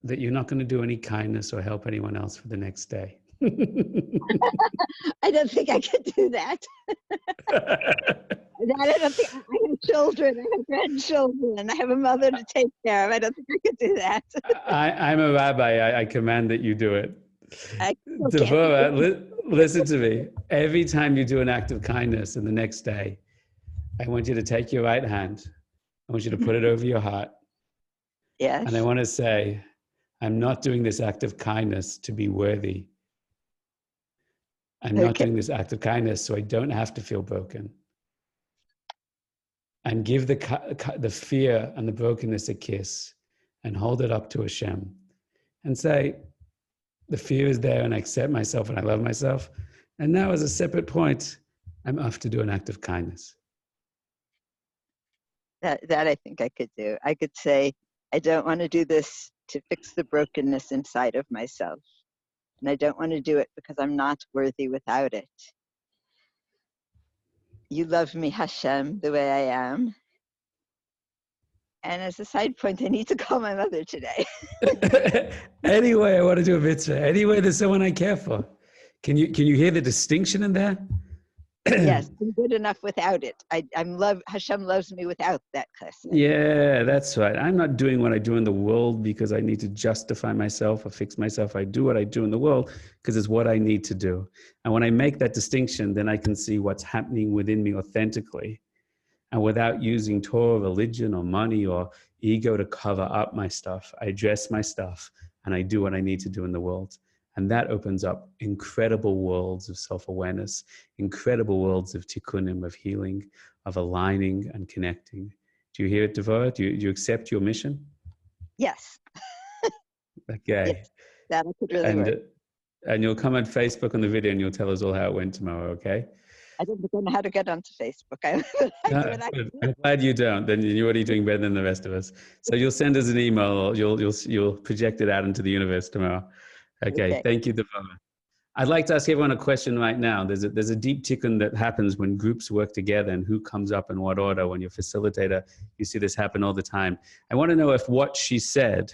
[SPEAKER 1] that you're not going to do any kindness or help anyone else for the next day.
[SPEAKER 5] I don't think I could do that. I don't think I have children, I have grandchildren, I have a mother to take care of. I don't think I could do that.
[SPEAKER 1] I'm a rabbi. I command that you do it.
[SPEAKER 5] I
[SPEAKER 1] Devorah, listen to me. Every time you do an act of kindness in the next day, I want you to take your right hand. I want you to put it over your heart.
[SPEAKER 5] Yes.
[SPEAKER 1] And I want to say, I'm not doing this act of kindness to be worthy. I'm not doing this act of kindness so I don't have to feel broken. And give the fear and the brokenness a kiss and hold it up to Hashem and say, the fear is there and I accept myself and I love myself. And now as a separate point, I'm off to do an act of kindness.
[SPEAKER 5] That I think I could do. I could say, I don't want to do this to fix the brokenness inside of myself. And I don't want to do it because I'm not worthy without it. You love me, Hashem, the way I am. And as a side point, I need to call my mother today.
[SPEAKER 1] Anyway, I want to do a mitzvah. Anyway, there's someone I care for. Can you hear the distinction in there?
[SPEAKER 5] Yes, I'm good enough without it. Hashem loves me without that kiss.
[SPEAKER 1] Yeah, that's right. I'm not doing what I do in the world because I need to justify myself or fix myself. I do what I do in the world because it's what I need to do. And when I make that distinction, then I can see what's happening within me authentically. And without using Torah, religion, or money or ego to cover up my stuff, I address my stuff and I do what I need to do in the world. And that opens up incredible worlds of self-awareness, incredible worlds of tikkunim, of healing, of aligning and connecting. Do you hear it, Devorah? Do you accept your mission?
[SPEAKER 5] Yes.
[SPEAKER 1] Okay.
[SPEAKER 5] Yes, that could really work.
[SPEAKER 1] And you'll come on Facebook on the video and you'll tell us all how it went tomorrow, okay?
[SPEAKER 5] I don't know how to get onto Facebook.
[SPEAKER 1] I'm glad you don't. Then you're already doing better than the rest of us. So you'll send us an email. You'll project it out into the universe tomorrow. Okay. Thank you, Devorah. I'd like to ask everyone a question right now. There's a deep tikkun that happens when groups work together and who comes up in what order. When you're a facilitator, you see this happen all the time. I want to know if what she said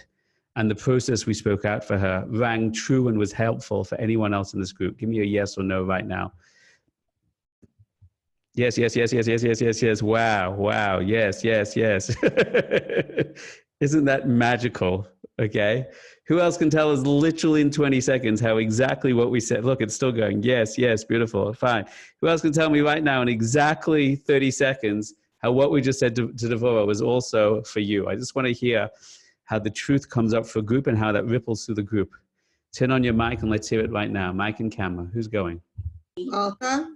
[SPEAKER 1] and the process we spoke out for her rang true and was helpful for anyone else in this group. Give me a yes or no right now. Yes. Wow. Yes. Isn't that magical? Okay. Who else can tell us literally in 20 seconds how exactly what we said? Look, it's still going. Yes. Beautiful. Fine. Who else can tell me right now in exactly 30 seconds how what we just said to Devorah was also for you? I just want to hear how the truth comes up for a group and how that ripples through the group. Turn on your mic and let's hear it right now. Mic and camera. Who's going?
[SPEAKER 6] Malka?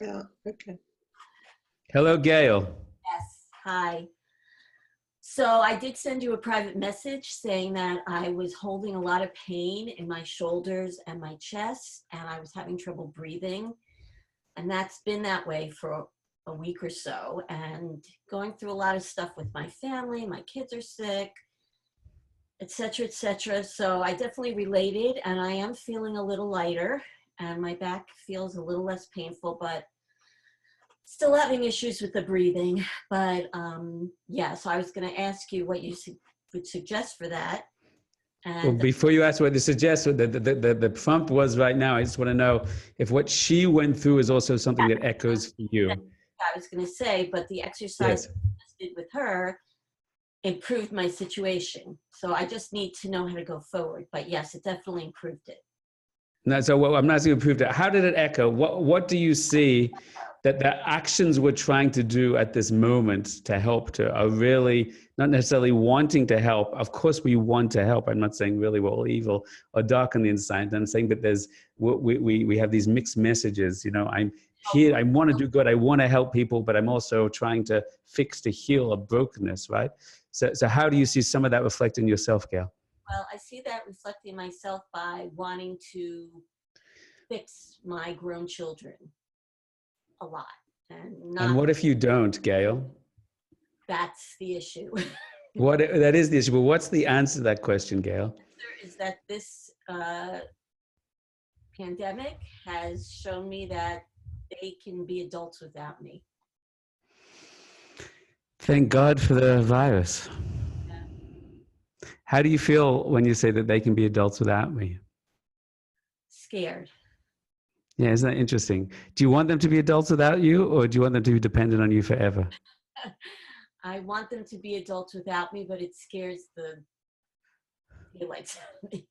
[SPEAKER 6] Yeah, okay.
[SPEAKER 1] Hello, Gail.
[SPEAKER 7] Yes, hi. So I did send you a private message saying that I was holding a lot of pain in my shoulders and my chest, and I was having trouble breathing. And that's been that way for a week or so, and going through a lot of stuff with my family. My kids are sick, etc., etc. So I definitely related, and I am feeling a little lighter, and my back feels a little less painful, but still having issues with the breathing. But yeah, so I was going to ask you what you would suggest for that. And
[SPEAKER 1] well, before you ask what to suggest, the prompt was right now, I just want to know if what she went through is also something that echoes for you.
[SPEAKER 7] I was going to say, but the exercise I did with her improved my situation. So I just need to know how to go forward. But yes, it definitely improved it.
[SPEAKER 1] No, so I'm not saying improved it. How did it echo? What do you see that the actions we're trying to do at this moment to help to are really not necessarily wanting to help? Of course we want to help. I'm not saying really we're all evil or dark on the inside. I'm saying that there's we have these mixed messages. You know, I'm here, I want to do good, I want to help people, but I'm also trying to fix, to heal a brokenness, right? So how do you see some of that reflect in yourself, Gail?
[SPEAKER 7] Well, I see that reflecting myself by wanting to fix my grown children a lot. And
[SPEAKER 1] what if you don't, Gail?
[SPEAKER 7] That's the issue.
[SPEAKER 1] That is the issue, but what's the answer to that question, Gail?
[SPEAKER 7] The answer is that this pandemic has shown me that they can be adults without me.
[SPEAKER 1] Thank God for the virus.
[SPEAKER 7] Yeah.
[SPEAKER 1] How do you feel when you say that they can be adults without me?
[SPEAKER 7] Scared.
[SPEAKER 1] Yeah, isn't that interesting? Do you want them to be adults without you, or do you want them to be dependent on you forever?
[SPEAKER 7] I want them to be adults without me, but it scares the daylights out of me.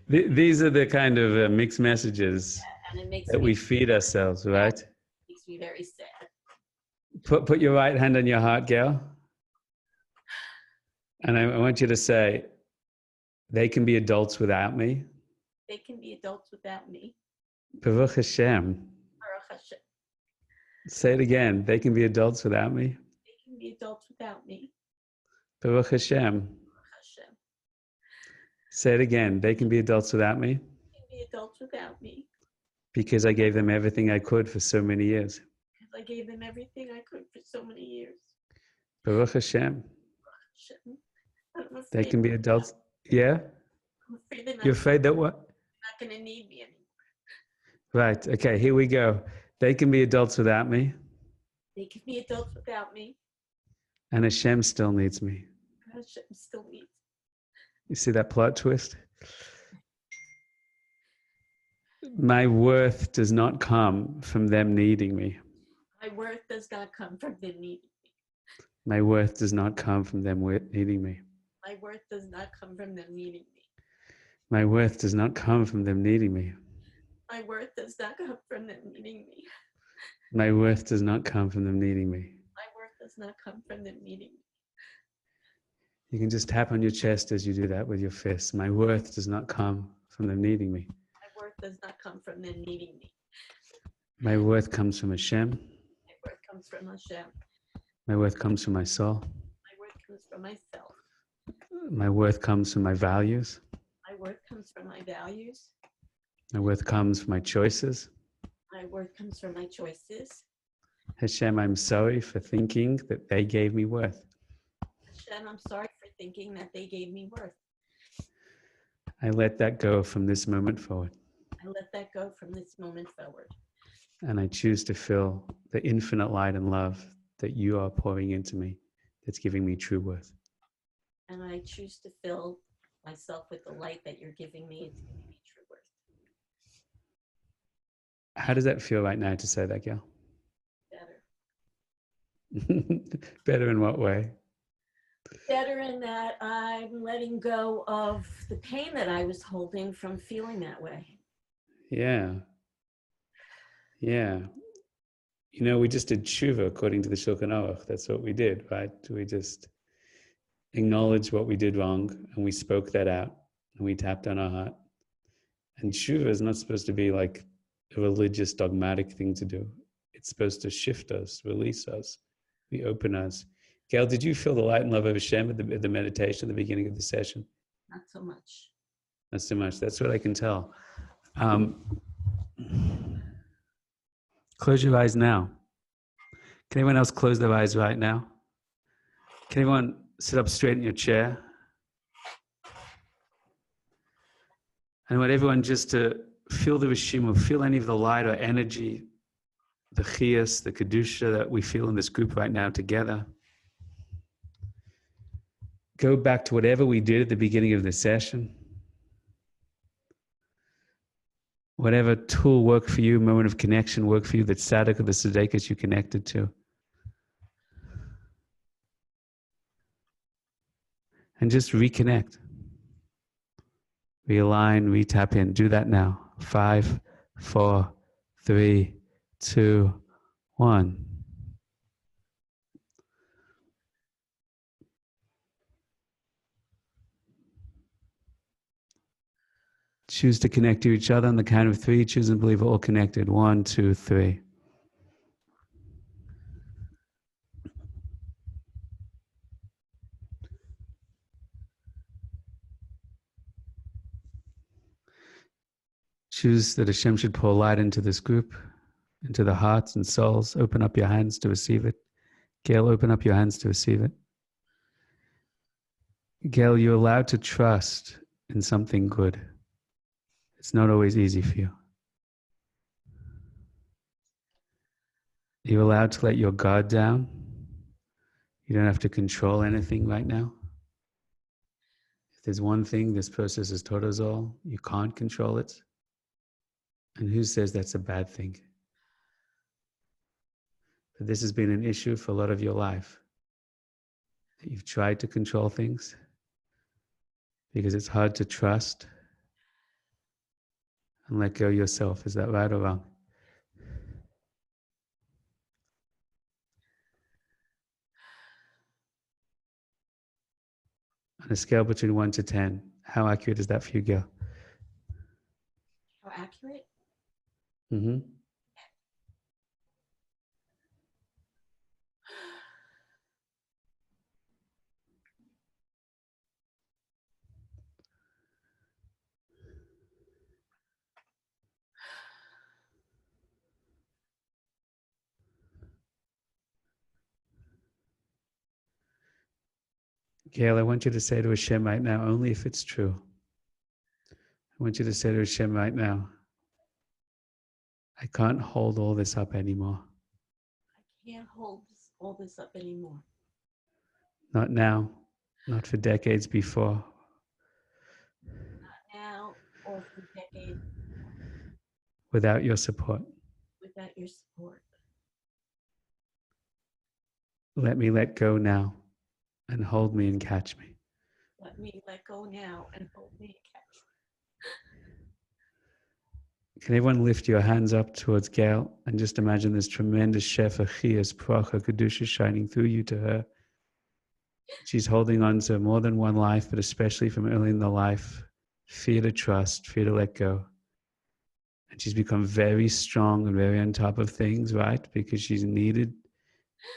[SPEAKER 1] These are the kind of mixed messages
[SPEAKER 7] And it makes
[SPEAKER 1] that
[SPEAKER 7] me
[SPEAKER 1] we feed ourselves, right?
[SPEAKER 7] makes me very sad.
[SPEAKER 1] Put your right hand on your heart, Gail. And I want you to say, they can be adults without me.
[SPEAKER 7] They can be adults without me.
[SPEAKER 1] Baruch Hashem.
[SPEAKER 7] Baruch Hashem.
[SPEAKER 1] Say it again. They can be adults without me.
[SPEAKER 7] They can be adults without me.
[SPEAKER 1] Baruch Hashem.
[SPEAKER 7] Baruch Hashem.
[SPEAKER 1] Say it again. They can be adults without me.
[SPEAKER 7] They can be adults without me.
[SPEAKER 1] Because I gave them everything I could for so many years.
[SPEAKER 7] Because I gave them everything I could for so many years.
[SPEAKER 1] Baruch Hashem.
[SPEAKER 7] Hashem. I'm
[SPEAKER 1] They can be adults. Yeah?
[SPEAKER 7] I'm afraid they're not,
[SPEAKER 1] You're afraid that what?
[SPEAKER 7] not going to need me anymore.
[SPEAKER 1] Right. Okay, here we go. They can be adults without me.
[SPEAKER 7] They can be adults without me.
[SPEAKER 1] And Hashem still needs me.
[SPEAKER 7] Hashem still needs me.
[SPEAKER 1] You see that plot twist? My worth does not come from them needing me.
[SPEAKER 7] My worth does not come from them needing me.
[SPEAKER 1] My worth does not come from them needing me.
[SPEAKER 7] My worth does not come from them needing me.
[SPEAKER 1] My worth does not come from them needing me.
[SPEAKER 7] My worth does not come from them needing me.
[SPEAKER 1] My worth does not come from them needing me.
[SPEAKER 7] My worth does not come from them needing me.
[SPEAKER 1] You can just tap on your chest as you do that with your fists. My worth does not come from them needing me.
[SPEAKER 7] My worth does not come from them needing me.
[SPEAKER 1] My worth comes from Hashem.
[SPEAKER 7] My worth comes from Hashem.
[SPEAKER 1] My worth comes from my soul.
[SPEAKER 7] My worth comes from myself.
[SPEAKER 1] My worth comes from my values.
[SPEAKER 7] My worth comes from my values.
[SPEAKER 1] My worth comes from my choices.
[SPEAKER 7] My worth comes from my choices.
[SPEAKER 1] Hashem, I'm sorry for thinking that they gave me worth.
[SPEAKER 7] Hashem, I'm sorry for thinking that they gave me worth.
[SPEAKER 1] I let that go from this moment forward.
[SPEAKER 7] I let that go from this moment forward.
[SPEAKER 1] And I choose to feel the infinite light and love that you are pouring into me that's giving me true worth.
[SPEAKER 7] And I choose to fill myself with the light that you're giving me. It's giving me true worth.
[SPEAKER 1] How does that feel right now to say that, Gail?
[SPEAKER 7] Better.
[SPEAKER 1] Better in what way?
[SPEAKER 7] Better in that I'm letting go of the pain that I was holding from feeling that way.
[SPEAKER 1] Yeah. Yeah. You know, we just did tshuva according to the Shulchan Aruch. That's what we did, right? We just acknowledged what we did wrong and we spoke that out and we tapped on our heart. And tshuva is not supposed to be like a religious dogmatic thing to do. It's supposed to shift us, release us, reopen us. Gail, did you feel the light and love of Hashem at the meditation at the beginning of the session?
[SPEAKER 7] Not so much.
[SPEAKER 1] Not so much. That's what I can tell. Close your eyes now. Can anyone else close their eyes right now? Can anyone sit up straight in your chair? And I want everyone just to feel the Rishimu, feel any of the light or energy, the Chiyas, the Kedusha that we feel in this group right now together. Go back to whatever we did at the beginning of the session. Whatever tool worked for you, moment of connection worked for you, that tzaddik or the tzaddikas you connected to. And just reconnect. Realign, retap in. Do that now. 5, 4, 3, 2, 1. Choose to connect to each other on the count of 3. Choose and believe we're all connected. 1, 2, 3. Choose that Hashem should pour light into this group, into the hearts and souls. Open up your hands to receive it. Gail, open up your hands to receive it. Gail, you're allowed to trust in something good. It's not always easy for you. You're allowed to let your guard down. You don't have to control anything right now. If there's one thing this process has taught us all, you can't control it. And who says that's a bad thing? But this has been an issue for a lot of your life. That you've tried to control things because it's hard to trust and let go yourself. Is that right or wrong? On a scale between 1 to 10, how accurate is that for you, Gail?
[SPEAKER 7] How accurate?
[SPEAKER 1] Mm-hmm. Gail, I want you to say to Hashem right now, only if it's true. I want you to say to Hashem right now, I can't hold all this up anymore.
[SPEAKER 7] I can't hold all this up anymore.
[SPEAKER 1] Not now, not for decades before.
[SPEAKER 7] Not now or for decades.
[SPEAKER 1] Without your support.
[SPEAKER 7] Without your support.
[SPEAKER 1] Let me let go now and hold me and catch me.
[SPEAKER 7] Let me let go now and hold me and catch me.
[SPEAKER 1] Can everyone lift your hands up towards Gail and just imagine this tremendous Shefa, Chiyas, Pracha, Kedusha shining through you to her. She's holding on to more than one life, but especially from early in the life, fear to trust, fear to let go. And she's become very strong and very on top of things, right? Because she's needed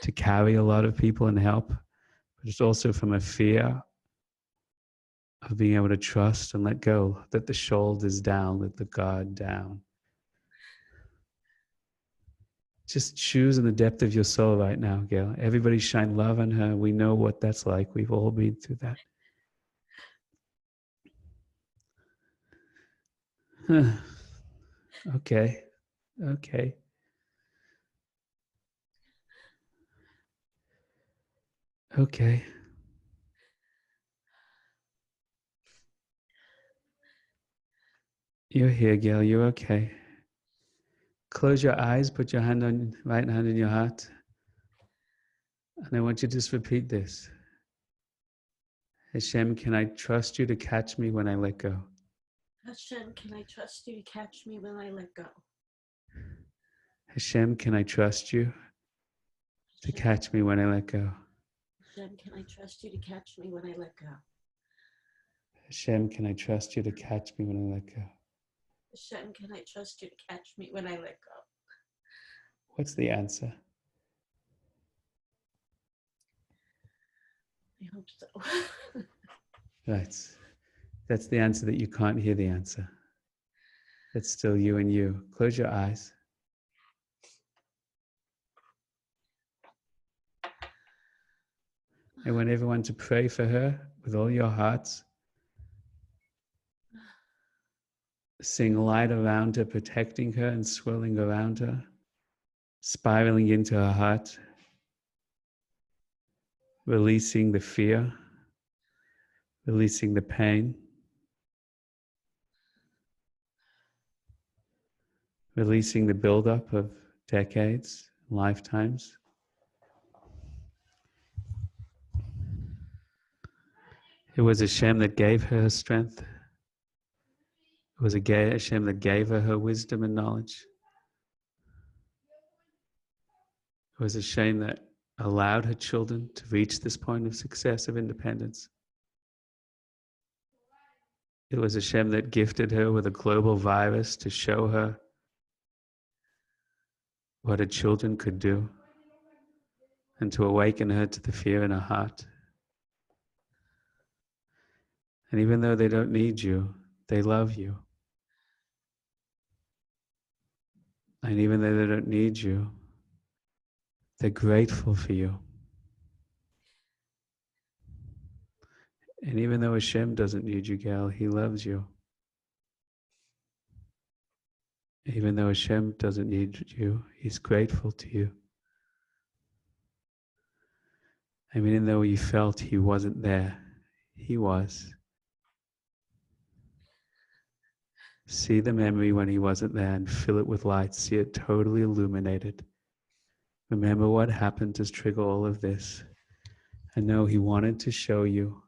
[SPEAKER 1] to carry a lot of people and help. But it's also from a fear of being able to trust and let go, that the shoulders down, let the guard down. Just choose in the depth of your soul right now, Gail. Everybody shine love on her. We know what that's like. We've all been through that. Okay. Okay. Okay. You're here, Gail. You're okay. Close your eyes. Put your right hand on your heart. And I want you to just repeat this. Hashem, can I trust you to catch me when I let go?
[SPEAKER 7] Hashem, can I trust you to catch me when I let go?
[SPEAKER 1] Hashem, can I trust you to catch me when I let go?
[SPEAKER 7] Hashem, can I trust you to catch me when I let go?
[SPEAKER 1] Hashem, can I trust you to catch me when I let go?
[SPEAKER 7] Hashem, can I trust you to catch me when I let go?
[SPEAKER 1] What's the answer?
[SPEAKER 7] I hope so.
[SPEAKER 1] Right. That's the answer that you can't hear the answer. That's still you and you. Close your eyes. I want everyone to pray for her with all your hearts. Sing light around her, protecting her and swirling around her, spiraling into her heart, releasing the fear, releasing the pain, releasing the buildup of decades, lifetimes. It was Hashem that gave her her strength. It was Hashem that gave her her wisdom and knowledge. It was Hashem that allowed her children to reach this point of success, of independence. It was Hashem that gifted her with a global virus to show her what her children could do and to awaken her to the fear in her heart. And even though they don't need you, they love you. And even though they don't need you, they're grateful for you. And even though Hashem doesn't need you, Gail, He loves you. Even though Hashem doesn't need you, He's grateful to you. I mean, even though you felt he wasn't there, he was. See the memory when he wasn't there and fill it with light. See it totally illuminated. Remember what happened to trigger all of this. I know he wanted to show you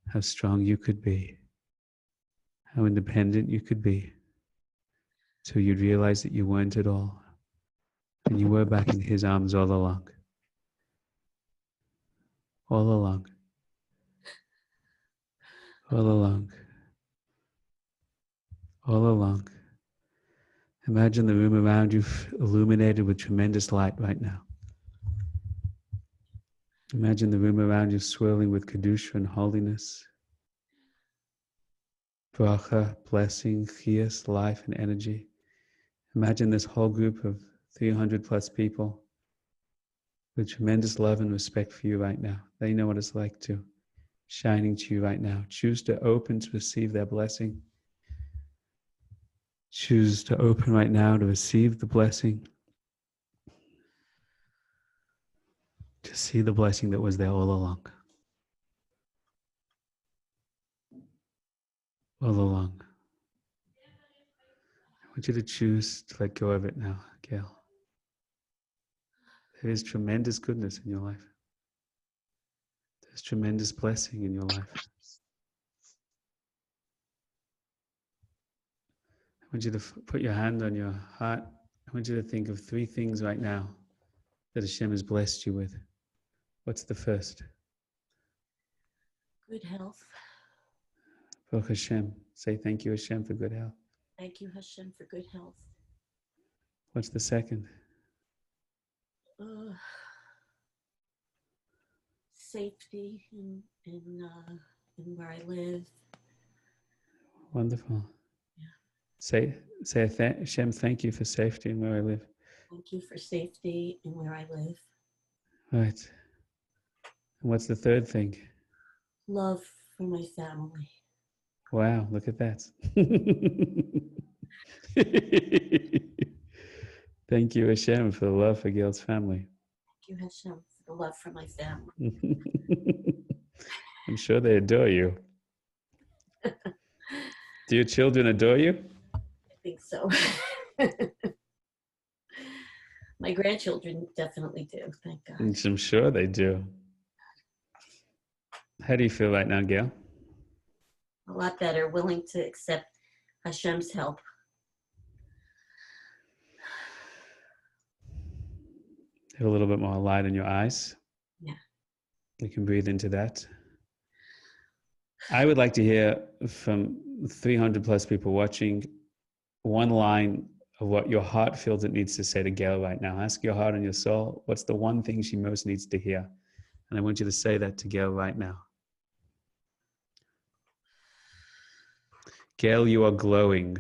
[SPEAKER 1] how strong you could be, how independent you could be, so you'd realize that you weren't at all, and you were back in his arms all along. All along. All along. All along. Imagine the room around you illuminated with tremendous light right now. Imagine the room around you swirling with Kedusha and holiness, bracha, blessing, chiyas, life, and energy. Imagine this whole group of 300 plus people with tremendous love and respect for you right now. They know what it's like to shining to you right now. Choose to open to receive their blessing. Choose to open right now to receive the blessing. To see the blessing that was there all along. All along. I want you to choose to let go of it now, Gail. There is tremendous goodness in your life. There's tremendous blessing in your life. I want you to put your hand on your heart. I want you to think of 3 things right now that Hashem has blessed you with. What's the first?
[SPEAKER 7] Good health.
[SPEAKER 1] Baruch Hashem. Say thank you, Hashem, for good health.
[SPEAKER 7] Thank you, Hashem, for good health.
[SPEAKER 1] What's the second?
[SPEAKER 7] Safety in where I live.
[SPEAKER 1] Wonderful.
[SPEAKER 7] Yeah.
[SPEAKER 1] Say Hashem, thank you for safety in where I live.
[SPEAKER 7] Thank you for safety in where I live.
[SPEAKER 1] Right. And what's the third thing?
[SPEAKER 7] Love for my family.
[SPEAKER 1] Wow, look at that. Thank you, Hashem, for the love for Gail's family.
[SPEAKER 7] Thank you, Hashem, for the love for my family.
[SPEAKER 1] I'm sure they adore you. Do your children adore you?
[SPEAKER 7] I think so. My grandchildren definitely do, thank God.
[SPEAKER 1] I'm sure they do. How do you feel right now, Gail?
[SPEAKER 7] A lot better, willing to accept Hashem's help.
[SPEAKER 1] Have a little bit more light in your eyes.
[SPEAKER 7] Yeah.
[SPEAKER 1] You can breathe into that. I would like to hear from 300 plus people watching one line of what your heart feels it needs to say to Gail right now. Ask your heart and your soul, what's the one thing she most needs to hear? And I want you to say that to Gail right now. Gail, you are glowing.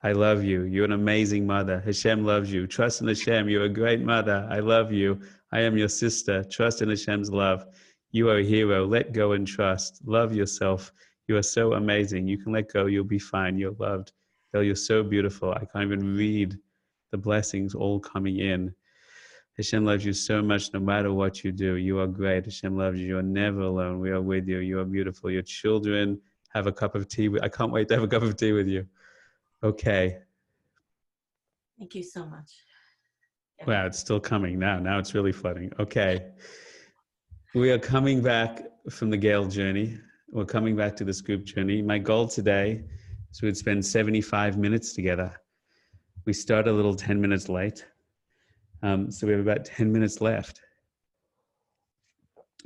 [SPEAKER 1] I love you. You're an amazing mother. Hashem loves you. Trust in Hashem. You're a great mother. I love you. I am your sister. Trust in Hashem's love. You are a hero. Let go and trust. Love yourself. You are so amazing. You can let go. You'll be fine. You're loved. Gail, you're so beautiful. I can't even read the blessings all coming in. Hashem loves you so much no matter what you do. You are great. Hashem loves you. You're never alone. We are with you. You are beautiful. Your children have a cup of tea. I can't wait to have a cup of tea with you. Okay.
[SPEAKER 7] Thank you so much.
[SPEAKER 1] Wow, it's still coming now. Now it's really flooding. Okay. We are coming back from the Gail journey. We're coming back to this group journey. My goal today is we'd spend 75 minutes together. We started a little 10 minutes late. So we have about 10 minutes left.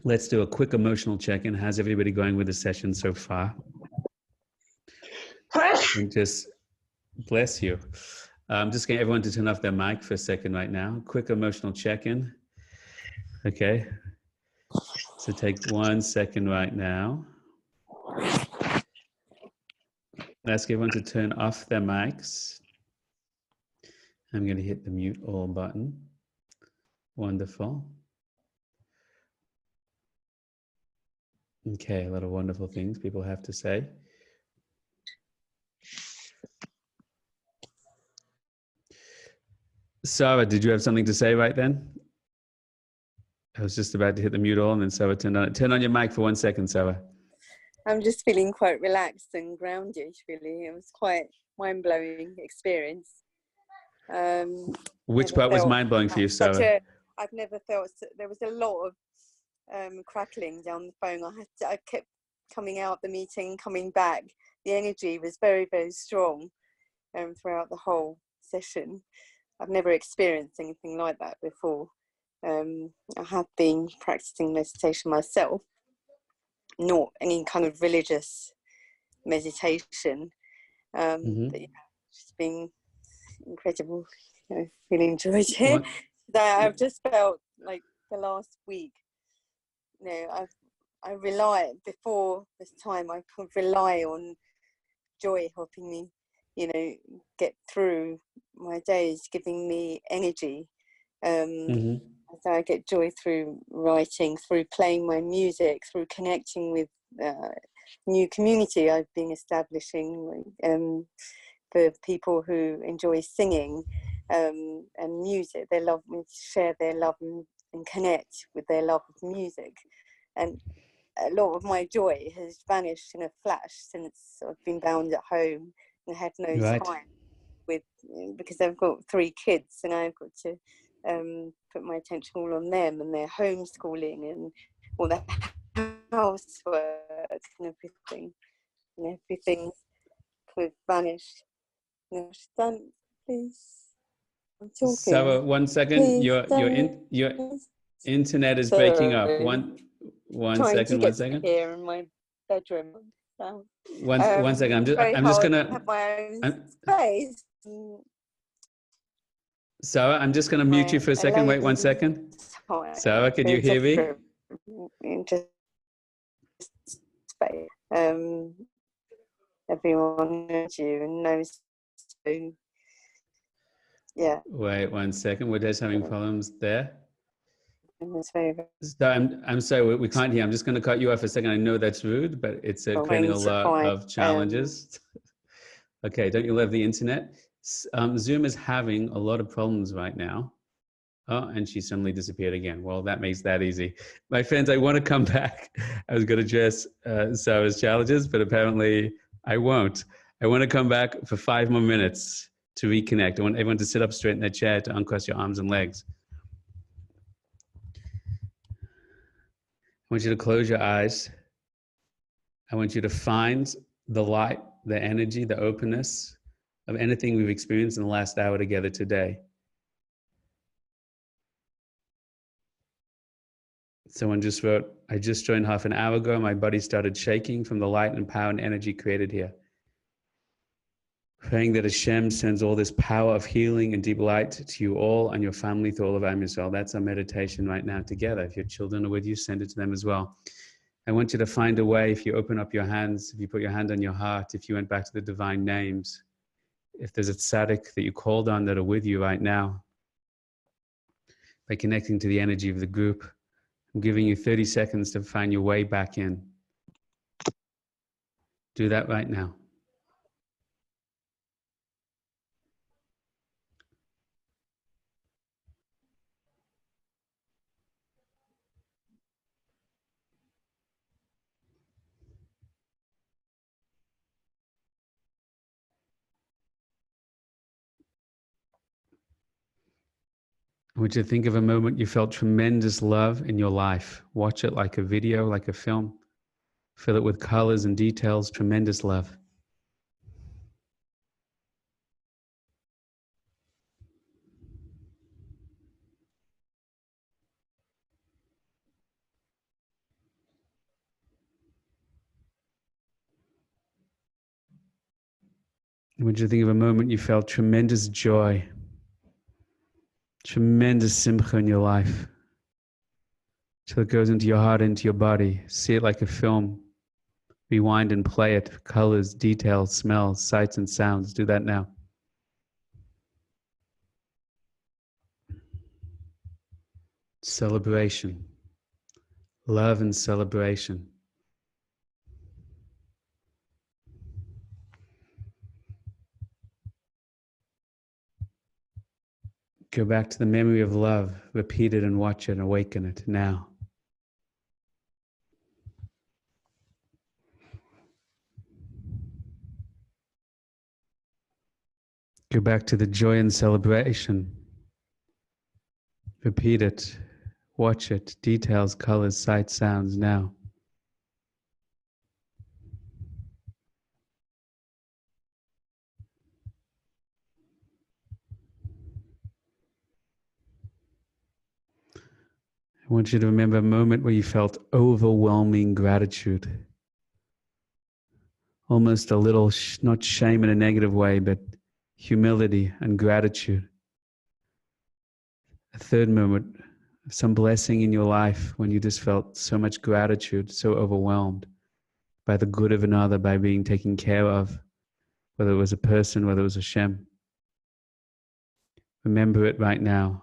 [SPEAKER 1] Let's do a quick emotional check-in. How's everybody going with the session so far? And just bless you. I'm just getting everyone to turn off their mic for a second right now. Quick emotional check-in. Okay. So take 1 second right now. Ask everyone to turn off their mics. I'm going to hit the mute all button. Wonderful. Okay, a lot of wonderful things people have to say. Sarah, did you have something to say right then? I was just about to hit the mute all, and then Sarah turned on it. Turn on your mic for 1 second, Sarah.
[SPEAKER 8] I'm just feeling quite relaxed and grounded, really. It was quite mind-blowing experience.
[SPEAKER 1] Which part was mind-blowing for you, Sarah?
[SPEAKER 8] I've never felt, there was a lot of crackling down the phone. I kept coming out the meeting, coming back. The energy was very, very strong throughout the whole session. I've never experienced anything like that before. I have been practicing meditation myself, not any kind of religious meditation, but yeah, it's been incredible. I really enjoyed it. I've just felt like the last week, you know, I rely, before this time, I could rely on joy helping me, you know, get through my days, giving me energy. So I get joy through writing, through playing my music, through connecting with new community I've been establishing for people who enjoy singing and music. They love me to share their love and connect with their love of music. And a lot of my joy has vanished in a flash since I've been bound at home and had no time with, because I've got 3 kids and I've got to put my attention all on them and their homeschooling and all the housework and everything. And everything could have vanished. No, done, please. I'm talking.
[SPEAKER 1] Sarah, 1 second.
[SPEAKER 8] Please,
[SPEAKER 1] Your internet is
[SPEAKER 8] sorry.
[SPEAKER 1] breaking up. One second.
[SPEAKER 8] Here in my bedroom. So,
[SPEAKER 1] one second. I'm just gonna
[SPEAKER 8] have my own space.
[SPEAKER 1] Sarah, I'm just gonna mute you for a second. Wait 1 second. Sarah, can you hear me?
[SPEAKER 8] Just space. Everyone knows you and knows you. Yeah.
[SPEAKER 1] Wait 1 second. We're just having problems there.
[SPEAKER 8] So
[SPEAKER 1] I'm sorry, we can't hear. I'm just going to cut you off for a second. I know that's rude, but it's creating a lot of challenges. Okay, don't you love the internet? Zoom is having a lot of problems right now. Oh, and she suddenly disappeared again. Well, that makes that easy. My friends, I want to come back. I was going to address Sarah's challenges, but apparently I won't. I want to come back for 5 more minutes to reconnect. I want everyone to sit up straight in their chair, to uncross your arms and legs. I want you to close your eyes. I want you to find the light, the energy, the openness of anything we've experienced in the last hour together today. Someone just wrote, I just joined half an hour ago. My body started shaking from the light and power and energy created here. Praying that Hashem sends all this power of healing and deep light to you all and your family through all of Am Yisrael. That's our meditation right now together. If your children are with you, send it to them as well. I want you to find a way, if you open up your hands, if you put your hand on your heart, if you went back to the divine names, if there's a tzaddik that you called on that are with you right now, by connecting to the energy of the group, I'm giving you 30 seconds to find your way back in. Do that right now. I want you to think of a moment you felt tremendous love in your life. Watch it like a video, like a film. Fill it with colors and details, tremendous love. I want you to think of a moment you felt tremendous joy, tremendous simcha in your life. Till it goes into your heart, into your body. See it like a film. Rewind and play it. Colors, details, smells, sights, and sounds. Do that now. Celebration. Love and celebration. Go back to the memory of love. Repeat it and watch it. Awaken it now. Go back to the joy and celebration. Repeat it. Watch it. Details, colors, sights, sounds now. I want you to remember a moment where you felt overwhelming gratitude. Almost a little, not shame in a negative way, but humility and gratitude. A third moment, some blessing in your life when you just felt so much gratitude, so overwhelmed by the good of another, by being taken care of, whether it was a person, whether it was a Shem. Remember it right now.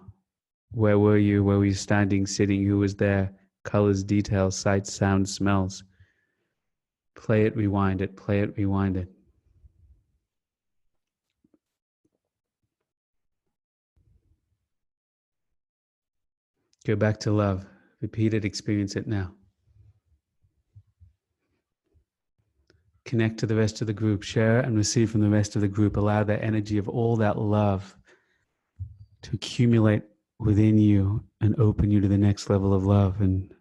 [SPEAKER 1] Where were you? Where were you standing, sitting? Who was there? Colors, details, sights, sounds, smells. Play it, rewind it, play it, rewind it. Go back to love. Repeat it, experience it now. Connect to the rest of the group. Share and receive from the rest of the group. Allow that energy of all that love to accumulate within you and open you to the next level of love and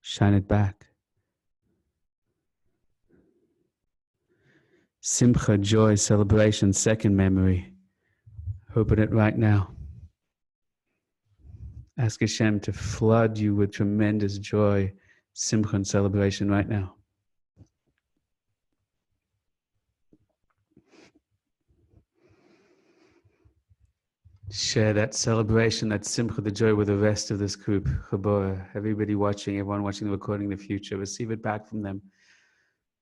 [SPEAKER 1] shine it back. Simcha, joy, celebration, second memory. Open it right now. Ask Hashem to flood you with tremendous joy, simcha, and celebration right now. Share that celebration, that simcha, the joy with the rest of this group. Chabora, everybody watching, everyone watching the recording in the future, receive it back from them.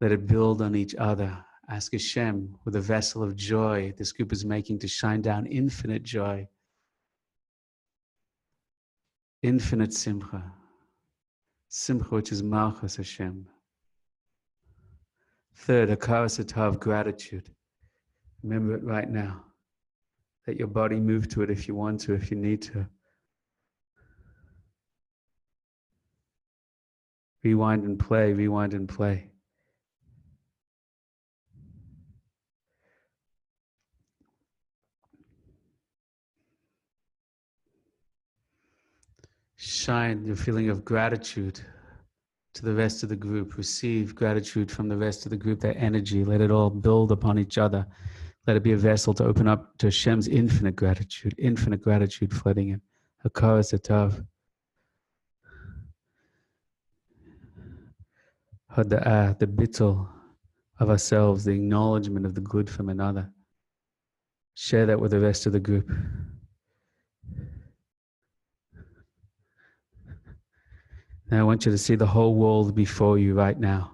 [SPEAKER 1] Let it build on each other. Ask Hashem, with a vessel of joy this group is making, to shine down infinite joy, infinite simcha. Simcha, which is Malchus Hashem. Third, Hakaras Hatav, gratitude. Remember it right now. Let your body move to it if you want to, if you need to. Rewind and play, rewind and play. Shine your feeling of gratitude to the rest of the group. Receive gratitude from the rest of the group, that energy. Let it all build upon each other. Let it be a vessel to open up to Hashem's infinite gratitude flooding in. Hakaras Hatav. Hada'ah, the bittul of ourselves, the acknowledgement of the good from another. Share that with the rest of the group. Now I want you to see the whole world before you right now.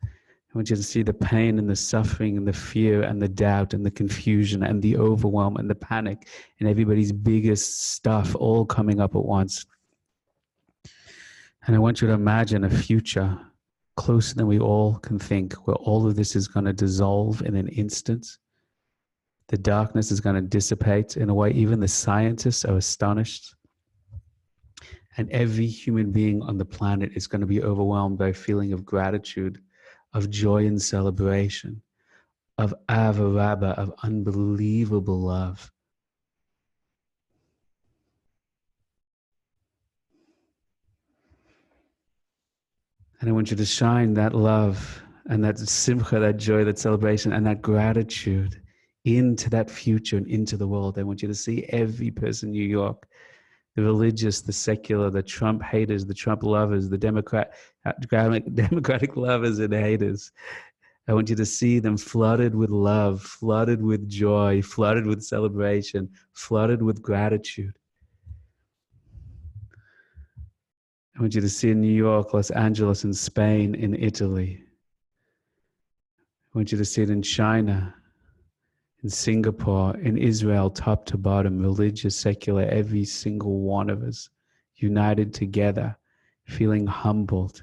[SPEAKER 1] I want you to see the pain and the suffering and the fear and the doubt and the confusion and the overwhelm and the panic and everybody's biggest stuff all coming up at once. And I want you to imagine a future closer than we all can think, where all of this is going to dissolve in an instant. The darkness is going to dissipate in a way even the scientists are astonished. And every human being on the planet is going to be overwhelmed by a feeling of gratitude, of joy and celebration, of avarabba, of unbelievable love. And I want you to shine that love and that simcha, that joy, that celebration, and that gratitude into that future and into the world. I want you to see every person in New York, the religious, the secular, the Trump haters, the Trump lovers, the Democratic lovers and haters. I want you to see them flooded with love, flooded with joy, flooded with celebration, flooded with gratitude. I want you to see in New York, Los Angeles, in Spain, in Italy. I want you to see it in China, in Singapore, in Israel, top to bottom, religious, secular, every single one of us, united together, feeling humbled,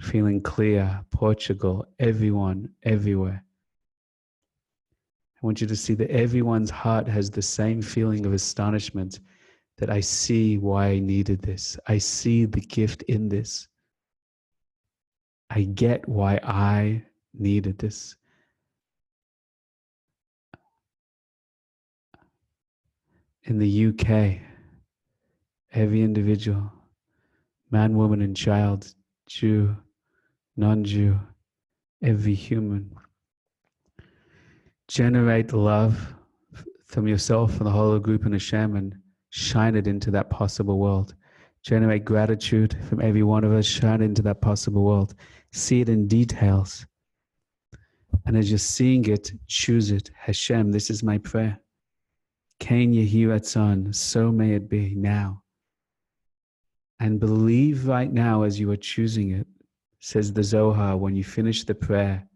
[SPEAKER 1] feeling clear, Portugal, everyone, everywhere. want you to see that everyone's heart has the same feeling of astonishment, that I see why I needed this. I see the gift in this. I get why I needed this. In the UK, every individual, man, woman, and child, Jew, non-Jew, every human, generate love from yourself and the whole group and Hashem and shine it into that possible world. Generate gratitude from every one of us, shine it into that possible world. See it in details. And as you're seeing it, choose it. Hashem, this is my prayer. Kain Yehi Ratzon, so may it be now. And believe right now as you are choosing it, says the Zohar, when you finish the prayer,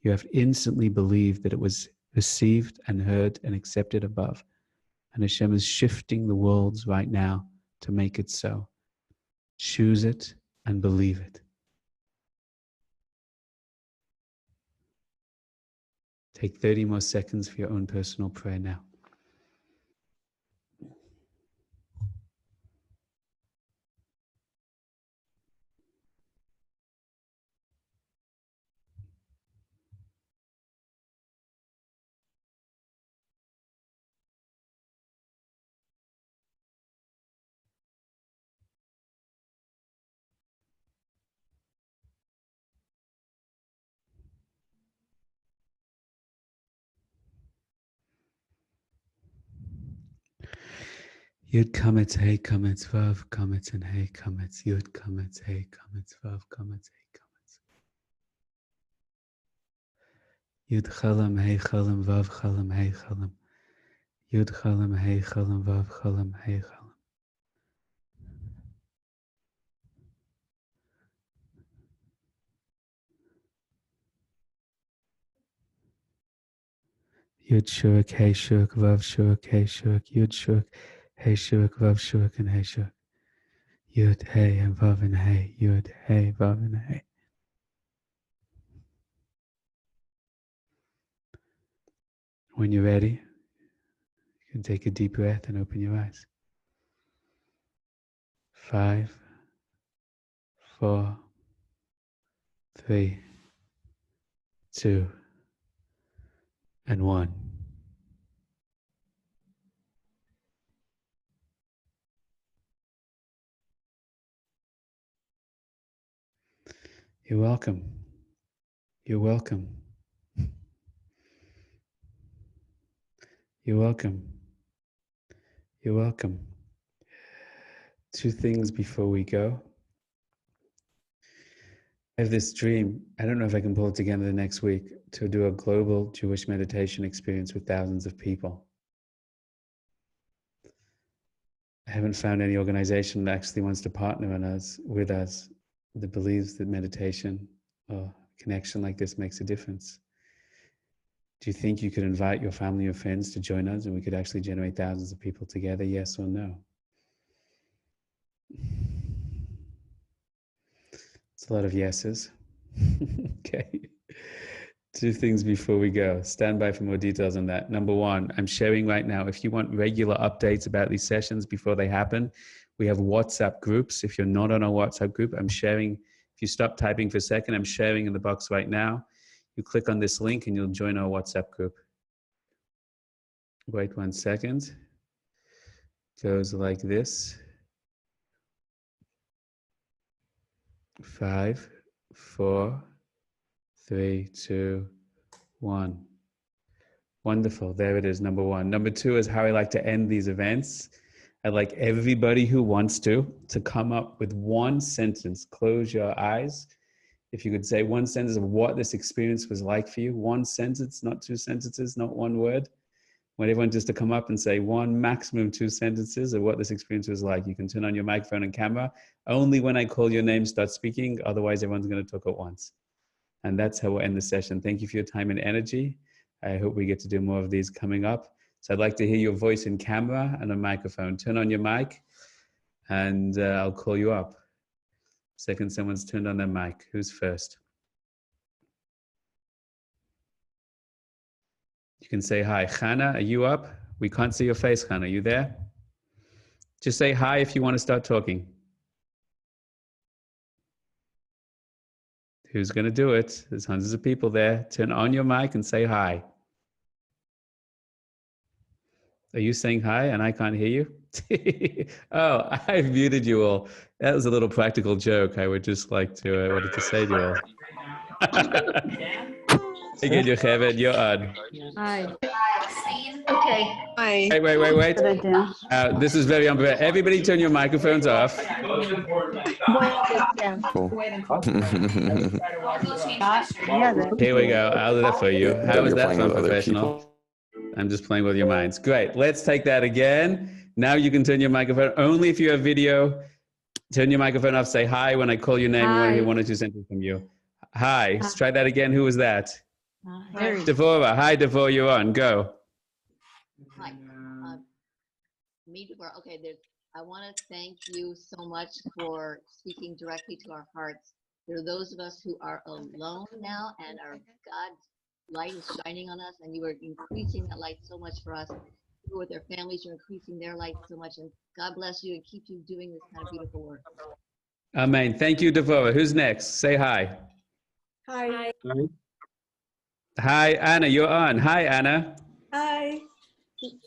[SPEAKER 1] you have instantly believed that it was received and heard and accepted above. And Hashem is shifting the worlds right now to make it so. Choose it and believe it. Take 30 more seconds for your own personal prayer now. Yud kametz, hey kametz, vav kametz, and hey kametz. Yud kametz, hey kametz, vav kametz, hey kametz. Yud chalam, hey chalam, vav chalam, hey chalam. Yud chalam, hey chalam, vav chalam, hey chalam. Yud shuruk, hey shuruk, vav shuruk, hey shuruk. Yud shuruk, hey shuruk, vav shuruk, and hey shuruk. Yud, hey, and vav, and hey. Yud, hey, vav, and hey. When you're ready, you can take a deep breath and open your eyes. 5, 4, 3, 2, and 1. You're welcome. You're welcome. You're welcome. You're welcome. 2 things before we go. I have this dream. I don't know if I can pull it together the next week to do a global Jewish meditation experience with thousands of people. I haven't found any organization that actually wants to partner with us that believes that meditation or connection like this makes a difference. Do you think you could invite your family or friends to join us and we could actually generate thousands of people together? Yes or no? It's a lot of yeses. Okay. 2 things before we go. Stand by for more details on that. Number 1, I'm sharing right now, if you want regular updates about these sessions before they happen, we have WhatsApp groups. If you're not on a WhatsApp group, I'm sharing. If you stop typing for a second, I'm sharing in the box right now. You click on this link and you'll join our WhatsApp group. Wait 1 second. Goes like this. 5, 4, 3, 2, 1. Wonderful. There it is, number 1. Number 2 is how I like to end these events. I'd like everybody who wants to come up with 1 sentence. Close your eyes. If you could say 1 sentence of what this experience was like for you. 1 sentence, not 2 sentences, not 1 word. I want everyone just to come up and say 1, maximum 2 sentences of what this experience was like. You can turn on your microphone and camera. Only when I call your name, start speaking. Otherwise, everyone's going to talk at once. And that's how we'll end the session. Thank you for your time and energy. I hope we get to do more of these coming up. So I'd like to hear your voice in camera and a microphone. Turn on your mic and I'll call you up. Second, someone's turned on their mic. Who's first? You can say hi. Hannah, are you up? We can't see your face, Hannah. Are you there? Just say hi if you want to start talking. Who's going to do it? There's hundreds of people there. Turn on your mic and say hi. Are you saying hi and I can't hear you? Oh, I've muted you all. That was a little practical joke. I would just like to, I wanted to say to you all. Again, you're on.
[SPEAKER 9] Hi.
[SPEAKER 3] Okay.
[SPEAKER 8] Hi.
[SPEAKER 1] Wait. This is very unfair. Everybody turn your microphones off. Here we go. I'll do that for you. How is that for unprofessional? I'm just playing with your minds. Great. Let's take that again. Now you can turn your microphone. Only if you have video. Turn your microphone off. Say hi when I call your name. We want to hear one or two sentences from you. Hi. Let's try that again. Who was that? Devora. Hi, Devora. You're on. Go.
[SPEAKER 10] Hi. Okay, I want to thank you so much for speaking directly to our hearts. There are those of us who are alone now, and our God's light is shining on us, and you are increasing that light so much for us. People with their families, you're increasing their light so much, and God bless you and keep you doing this kind of beautiful work.
[SPEAKER 1] Amen. Thank you, Devora. Who's next? Say hi.
[SPEAKER 9] Hi.
[SPEAKER 1] Hi, Anna. You're on. Hi, Anna.
[SPEAKER 9] Hi.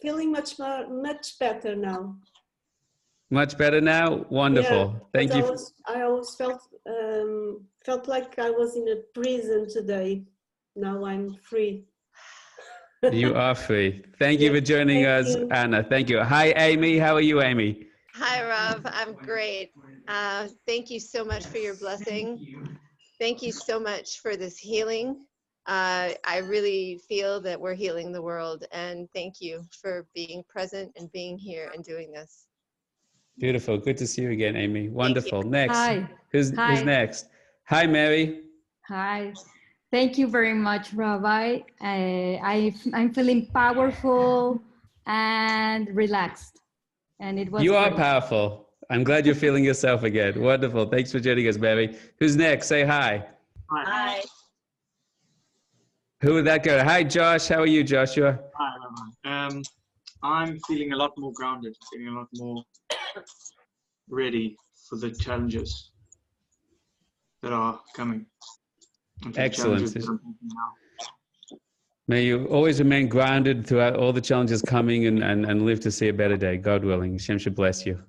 [SPEAKER 9] Feeling much better now.
[SPEAKER 1] Much better now? Wonderful.
[SPEAKER 9] Yeah,
[SPEAKER 1] Thank you.
[SPEAKER 9] I always felt like I was in a prison today. Now I'm free.
[SPEAKER 1] You are free. Thank you for joining us, Anna. Thank you. Hi, Amy. How are you, Amy?
[SPEAKER 11] Hi, Rob. I'm great. Thank you so much for your blessing. Thank you so much for this healing. I really feel that we're healing the world, and thank you for being present and being here and doing this.
[SPEAKER 1] Beautiful. Good to see you again, Amy. Wonderful. Next.
[SPEAKER 12] Hi.
[SPEAKER 1] Who's next? Hi, Mary.
[SPEAKER 12] Hi. Thank you very much, Rabbi. I'm feeling powerful and relaxed. And it was
[SPEAKER 1] You are
[SPEAKER 12] great.
[SPEAKER 1] powerful. I'm glad you're feeling yourself again. Wonderful. Thanks for joining us, Mary. Who's next? Say hi.
[SPEAKER 10] Hi.
[SPEAKER 1] Who would that go? Hi, Josh. How are you, Joshua?
[SPEAKER 13] Hi, I'm feeling a lot more grounded, feeling a lot more ready for the challenges that are coming.
[SPEAKER 1] Excellent. May you always remain grounded throughout all the challenges coming and live to see a better day, God willing. Hashem should bless you.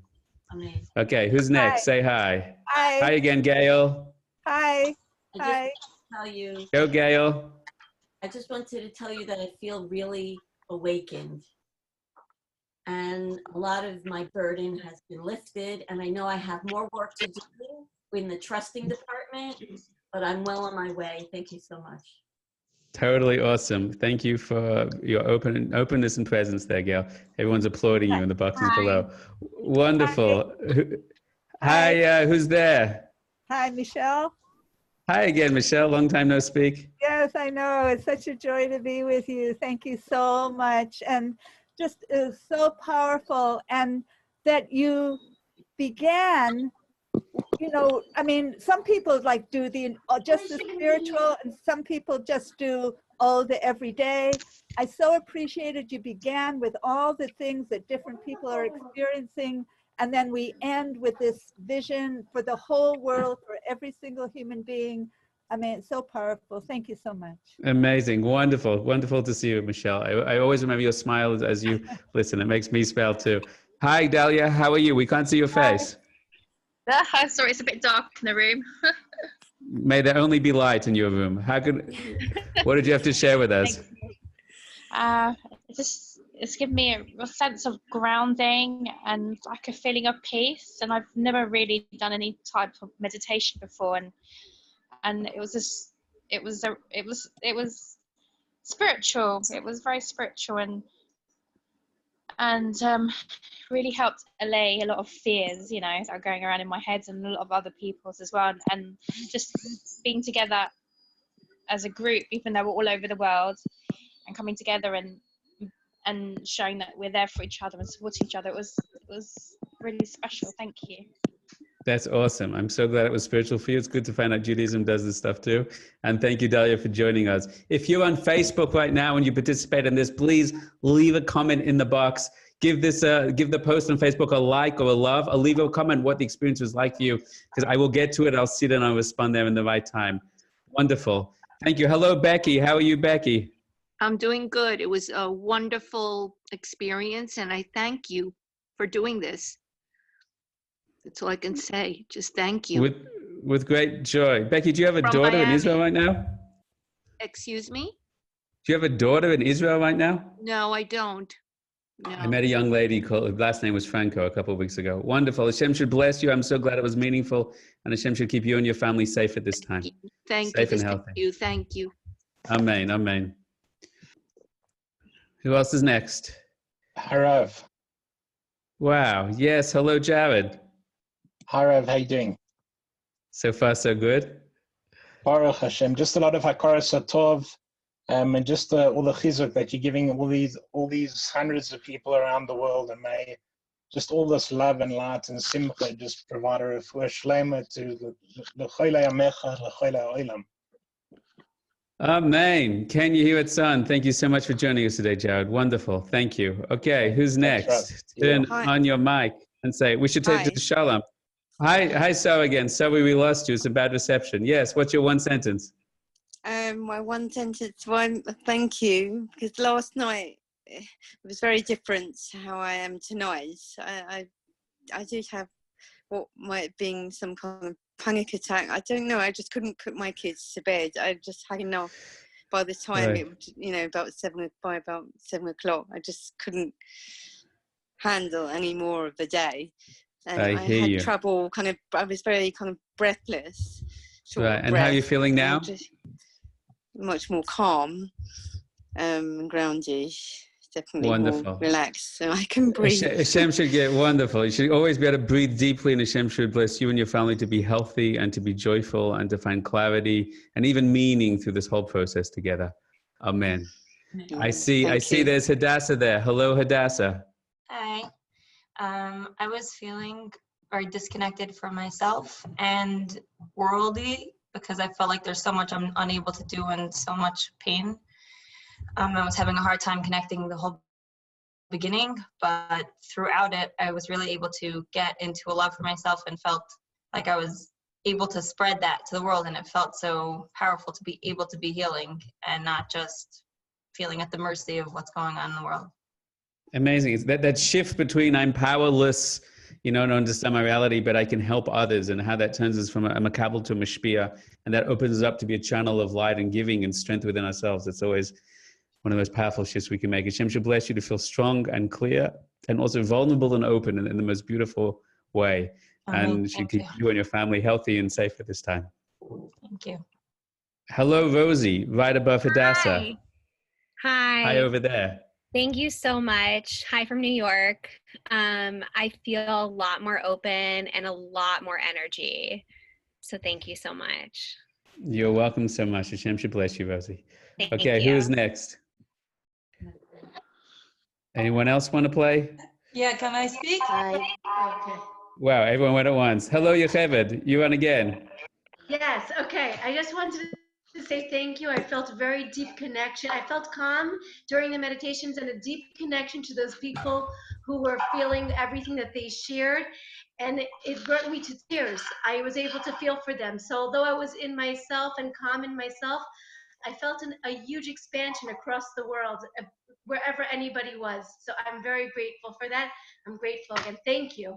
[SPEAKER 7] Amen.
[SPEAKER 1] Okay, who's next?
[SPEAKER 14] Hi.
[SPEAKER 1] Say hi.
[SPEAKER 14] Hi.
[SPEAKER 1] Hi again, Gail.
[SPEAKER 14] Hi.
[SPEAKER 7] I just tell you.
[SPEAKER 1] Go, Gail.
[SPEAKER 7] I just wanted to tell you that I feel really awakened. And a lot of my burden has been lifted. And I know I have more work to do in the trusting department, but I'm well on my way. Thank you so much.
[SPEAKER 1] Totally awesome. Thank you for your openness and presence there, Gail. Everyone's applauding you in the boxes below. Wonderful. Hi, who's there?
[SPEAKER 14] Hi, Michelle.
[SPEAKER 1] Hi again, Michelle. Long time no speak.
[SPEAKER 14] Yes, I know. It's such a joy to be with you. Thank you so much. And just so powerful. And that you began, you know, I mean, some people like do just the spiritual, and some people just do the everyday. I so appreciated you began with all the things that different people are experiencing. And then we end with this vision for the whole world, for every single human being. I mean, it's so powerful. Thank you so much.
[SPEAKER 1] Amazing. Wonderful. Wonderful to see you, Michelle. I always remember your smile as you listen. It makes me smile too. Hi, Dahlia. How are you? We can't see your face.
[SPEAKER 15] Hi. Sorry, it's a bit dark in the room.
[SPEAKER 1] May there only be light in your room. What did you have to share with us?
[SPEAKER 15] It's given me a sense of grounding and like a feeling of peace. And I've never really done any type of meditation before, and it was spiritual. It was very spiritual and really helped allay a lot of fears, you know, that are going around in my head and a lot of other people's as well. And just being together as a group, even though we're all over the world, and coming together and showing that we're there for each other and support each other. It was really special. Thank you.
[SPEAKER 1] That's awesome. I'm so glad it was spiritual for you. It's good to find out Judaism does this stuff too. And thank you, Dalia, for joining us. If you're on Facebook right now and you participate in this, please leave a comment in the box. Give the post on Facebook a like or a love. I'll leave a comment what the experience was like for you, because I will get to it. I'll see it and I'll respond there in the right time. Wonderful. Thank you. Hello, Becky. How are you, Becky?
[SPEAKER 16] I'm doing good. It was a wonderful experience, and I thank you for doing this. That's all I can say. Just thank you.
[SPEAKER 1] With great joy. Becky, do you have a daughter in Israel right now?
[SPEAKER 16] Excuse me?
[SPEAKER 1] Do you have a daughter in Israel right now?
[SPEAKER 16] No, I don't. No.
[SPEAKER 1] I met a young lady called, her last name was Franco, a couple of weeks ago. Wonderful. Hashem should bless you. I'm so glad it was meaningful. And Hashem should keep you and your family safe at this time.
[SPEAKER 16] Thank
[SPEAKER 1] safe
[SPEAKER 16] you.
[SPEAKER 1] and healthy.
[SPEAKER 16] Thank you.
[SPEAKER 1] Amen. Amen. Who else is next?
[SPEAKER 17] Harav.
[SPEAKER 1] Wow. Yes. Hello, Jared.
[SPEAKER 17] Harav, how you doing?
[SPEAKER 1] So far, so good.
[SPEAKER 17] Baruch Hashem. Just a lot of Hakara Satov, and just all the chizuk that you're giving all these hundreds of people around the world, and may just all this love and light and simcha just provide a refuah shlema to l'choylei amecha, l'choylei olam.
[SPEAKER 1] Amen. Can you hear it, son? Thank you so much for joining us today, Jared. Wonderful. Thank you. Okay, who's next? Turn on your mic and say, we should take to Shalom. Hi, so again. Sorry we lost you. It's a bad reception. Yes, what's your one sentence?
[SPEAKER 8] My one sentence, thank you, because last night it was very different to how I am tonight. I did have what might have been some kind of panic attack. I don't know. I just couldn't put my kids to bed. I just had enough. By the time it, by about 7 o'clock, I just couldn't handle any more of the day. And I had trouble. I was very kind of breathless.
[SPEAKER 1] Right. And how are you feeling now?
[SPEAKER 8] Just much more calm, grounded. Definitely
[SPEAKER 1] wonderful.
[SPEAKER 8] More relaxed, so I can breathe.
[SPEAKER 1] Hashem should get wonderful. You should always be able to breathe deeply, and Hashem should bless you and your family to be healthy and to be joyful and to find clarity and even meaning through this whole process together. Amen. I see there's Hadassah there. Hello, Hadassah.
[SPEAKER 18] Hi. I was feeling very disconnected from myself and worldly because I felt like there's so much I'm unable to do and so much pain. I was having a hard time connecting the whole beginning, but throughout it, I was really able to get into a love for myself and felt like I was able to spread that to the world. And it felt so powerful to be able to be healing and not just feeling at the mercy of what's going on in the world.
[SPEAKER 1] Amazing. It's that shift between I'm powerless, to understand my reality, but I can help others, and how that turns us from a makabel to a mashpia, and that opens us up to be a channel of light and giving and strength within ourselves. It's always one of the most powerful shifts we can make. Hashem should bless you to feel strong and clear and also vulnerable and open in the most beautiful way. And should keep you and your family healthy and safe at this time.
[SPEAKER 18] Thank you.
[SPEAKER 1] Hello, Rosie, right above Hadassah.
[SPEAKER 19] Hi.
[SPEAKER 1] Hi over there.
[SPEAKER 19] Thank you so much. Hi from New York. I feel a lot more open and a lot more energy. So thank you so much.
[SPEAKER 1] You're welcome so much. Hashem should bless you, Rosie.
[SPEAKER 19] Thank
[SPEAKER 1] you. Who is next? Anyone else want to play?
[SPEAKER 20] Yeah, can I speak?
[SPEAKER 3] Okay.
[SPEAKER 1] Wow, everyone went at once. Hello, Yocheved. You on again.
[SPEAKER 3] Yes, okay. I just wanted to say thank you. I felt a very deep connection. I felt calm during the meditations and a deep connection to those people who were feeling everything that they shared. And it brought me to tears. I was able to feel for them. So although I was in myself and calm in myself, I felt a huge expansion across the world, wherever anybody was. So I'm very grateful for that. I'm grateful again. Thank you.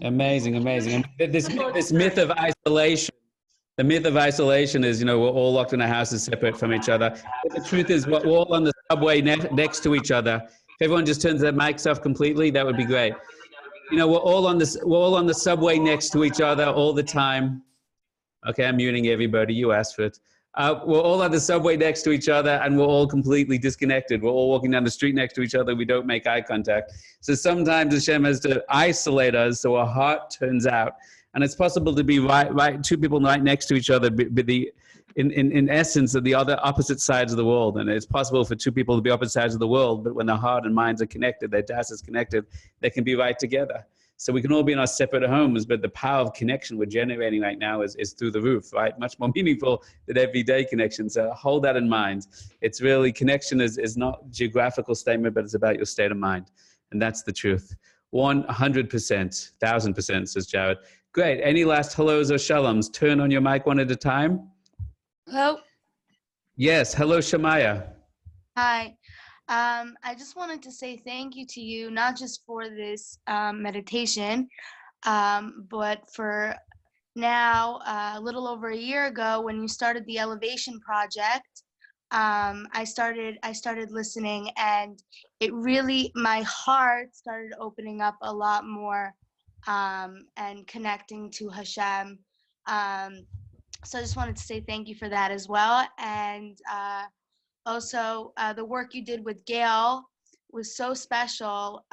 [SPEAKER 1] Amazing. And this myth of isolation. The myth of isolation is, we're all locked in our houses separate from each other. But the truth is, we're all on the subway next to each other. If everyone just turns their mics off completely, that would be great. We're all on the subway next to each other all the time. Okay, I'm muting everybody. You asked for it. We're all on the subway next to each other, and we're all completely disconnected. We're all walking down the street next to each other. We don't make eye contact. So sometimes Hashem has to isolate us so our heart turns out. And it's possible to be right, two people right next to each other, but in essence, at the opposite sides of the world. And it's possible for two people to be opposite sides of the world, but when their heart and minds are connected, their das is connected, they can be right together. So we can all be in our separate homes, but the power of connection we're generating right now is through the roof, right? Much more meaningful than everyday connection. So hold that in mind. It's really, connection is not geographical statement, but it's about your state of mind. And that's the truth. 100%, 1000%, says Jared. Great. Any last hellos or shaloms? Turn on your mic one at a time.
[SPEAKER 20] Hello.
[SPEAKER 1] Yes. Hello, Shamaya.
[SPEAKER 20] Hi. I just wanted to say thank you to you, not just for this meditation, but for now, a little over a year ago, when you started the Elevation Project. I started listening, and it really, my heart started opening up a lot more, and connecting to Hashem. So I just wanted to say thank you for that as well. And also, the work you did with Gail was so special,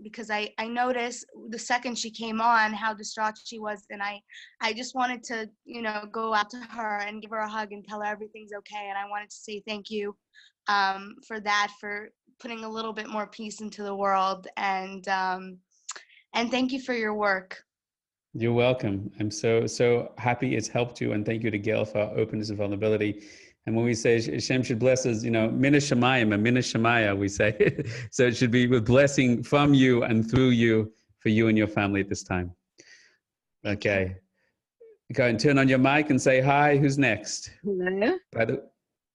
[SPEAKER 20] because I noticed the second she came on how distraught she was, and I just wanted to, you know, go out to her and give her a hug and tell her everything's okay. And I wanted to say thank you for that, for putting a little bit more peace into the world, and thank you for your work.
[SPEAKER 1] You're welcome. I'm so happy it's helped you, and thank you to Gail for our openness and vulnerability. And when we say Hashem should bless us, you know, mina shamayim and mina shamaya, we say. So it should be with blessing from you and through you for you and your family at this time. Okay. Go and turn on your mic and say hi. Who's next?
[SPEAKER 5] Hello. Hello.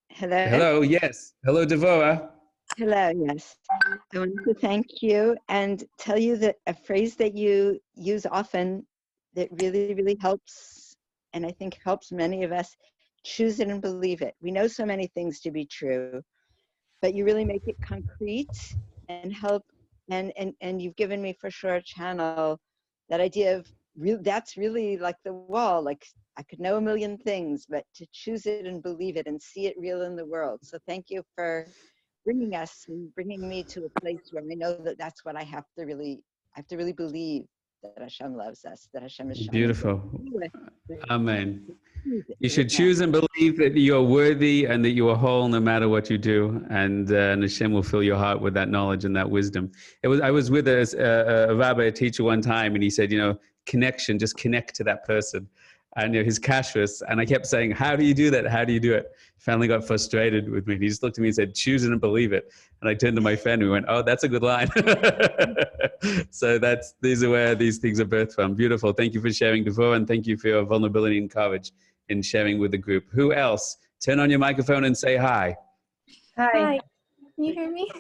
[SPEAKER 1] Hello. Yes. Hello, Devorah.
[SPEAKER 5] Hello. Yes. I want to thank you and tell you that a phrase that you use often that really, really helps, and I think helps many of us. Choose it and believe it. We know so many things to be true, but you really make it concrete and help. And you've given me for sure a channel, that idea of that's really like the wall. Like I could know a million things, but to choose it and believe it and see it real in the world. So thank you for bringing us and bringing me to a place where I know that that's what I have to really believe, that Hashem loves us, that Hashem is shining.
[SPEAKER 1] Beautiful. Amen. You should choose and believe that you are worthy and that you are whole no matter what you do, and Hashem will fill your heart with that knowledge and that wisdom. I was with a rabbi, a teacher one time, and he said, you know, connection, just connect to that person. And you know, his kashrus, and I kept saying, how do you do that? How do you do it? Finally got frustrated with me. He just looked at me and said, choose it and believe it. And I turned to my friend and we went, oh, that's a good line. So these are where these things are birthed from. Beautiful. Thank you for sharing, Devorah, and thank you for your vulnerability and courage in sharing with the group. Who else? Turn on your microphone and say hi.
[SPEAKER 21] Hi. Can you hear me?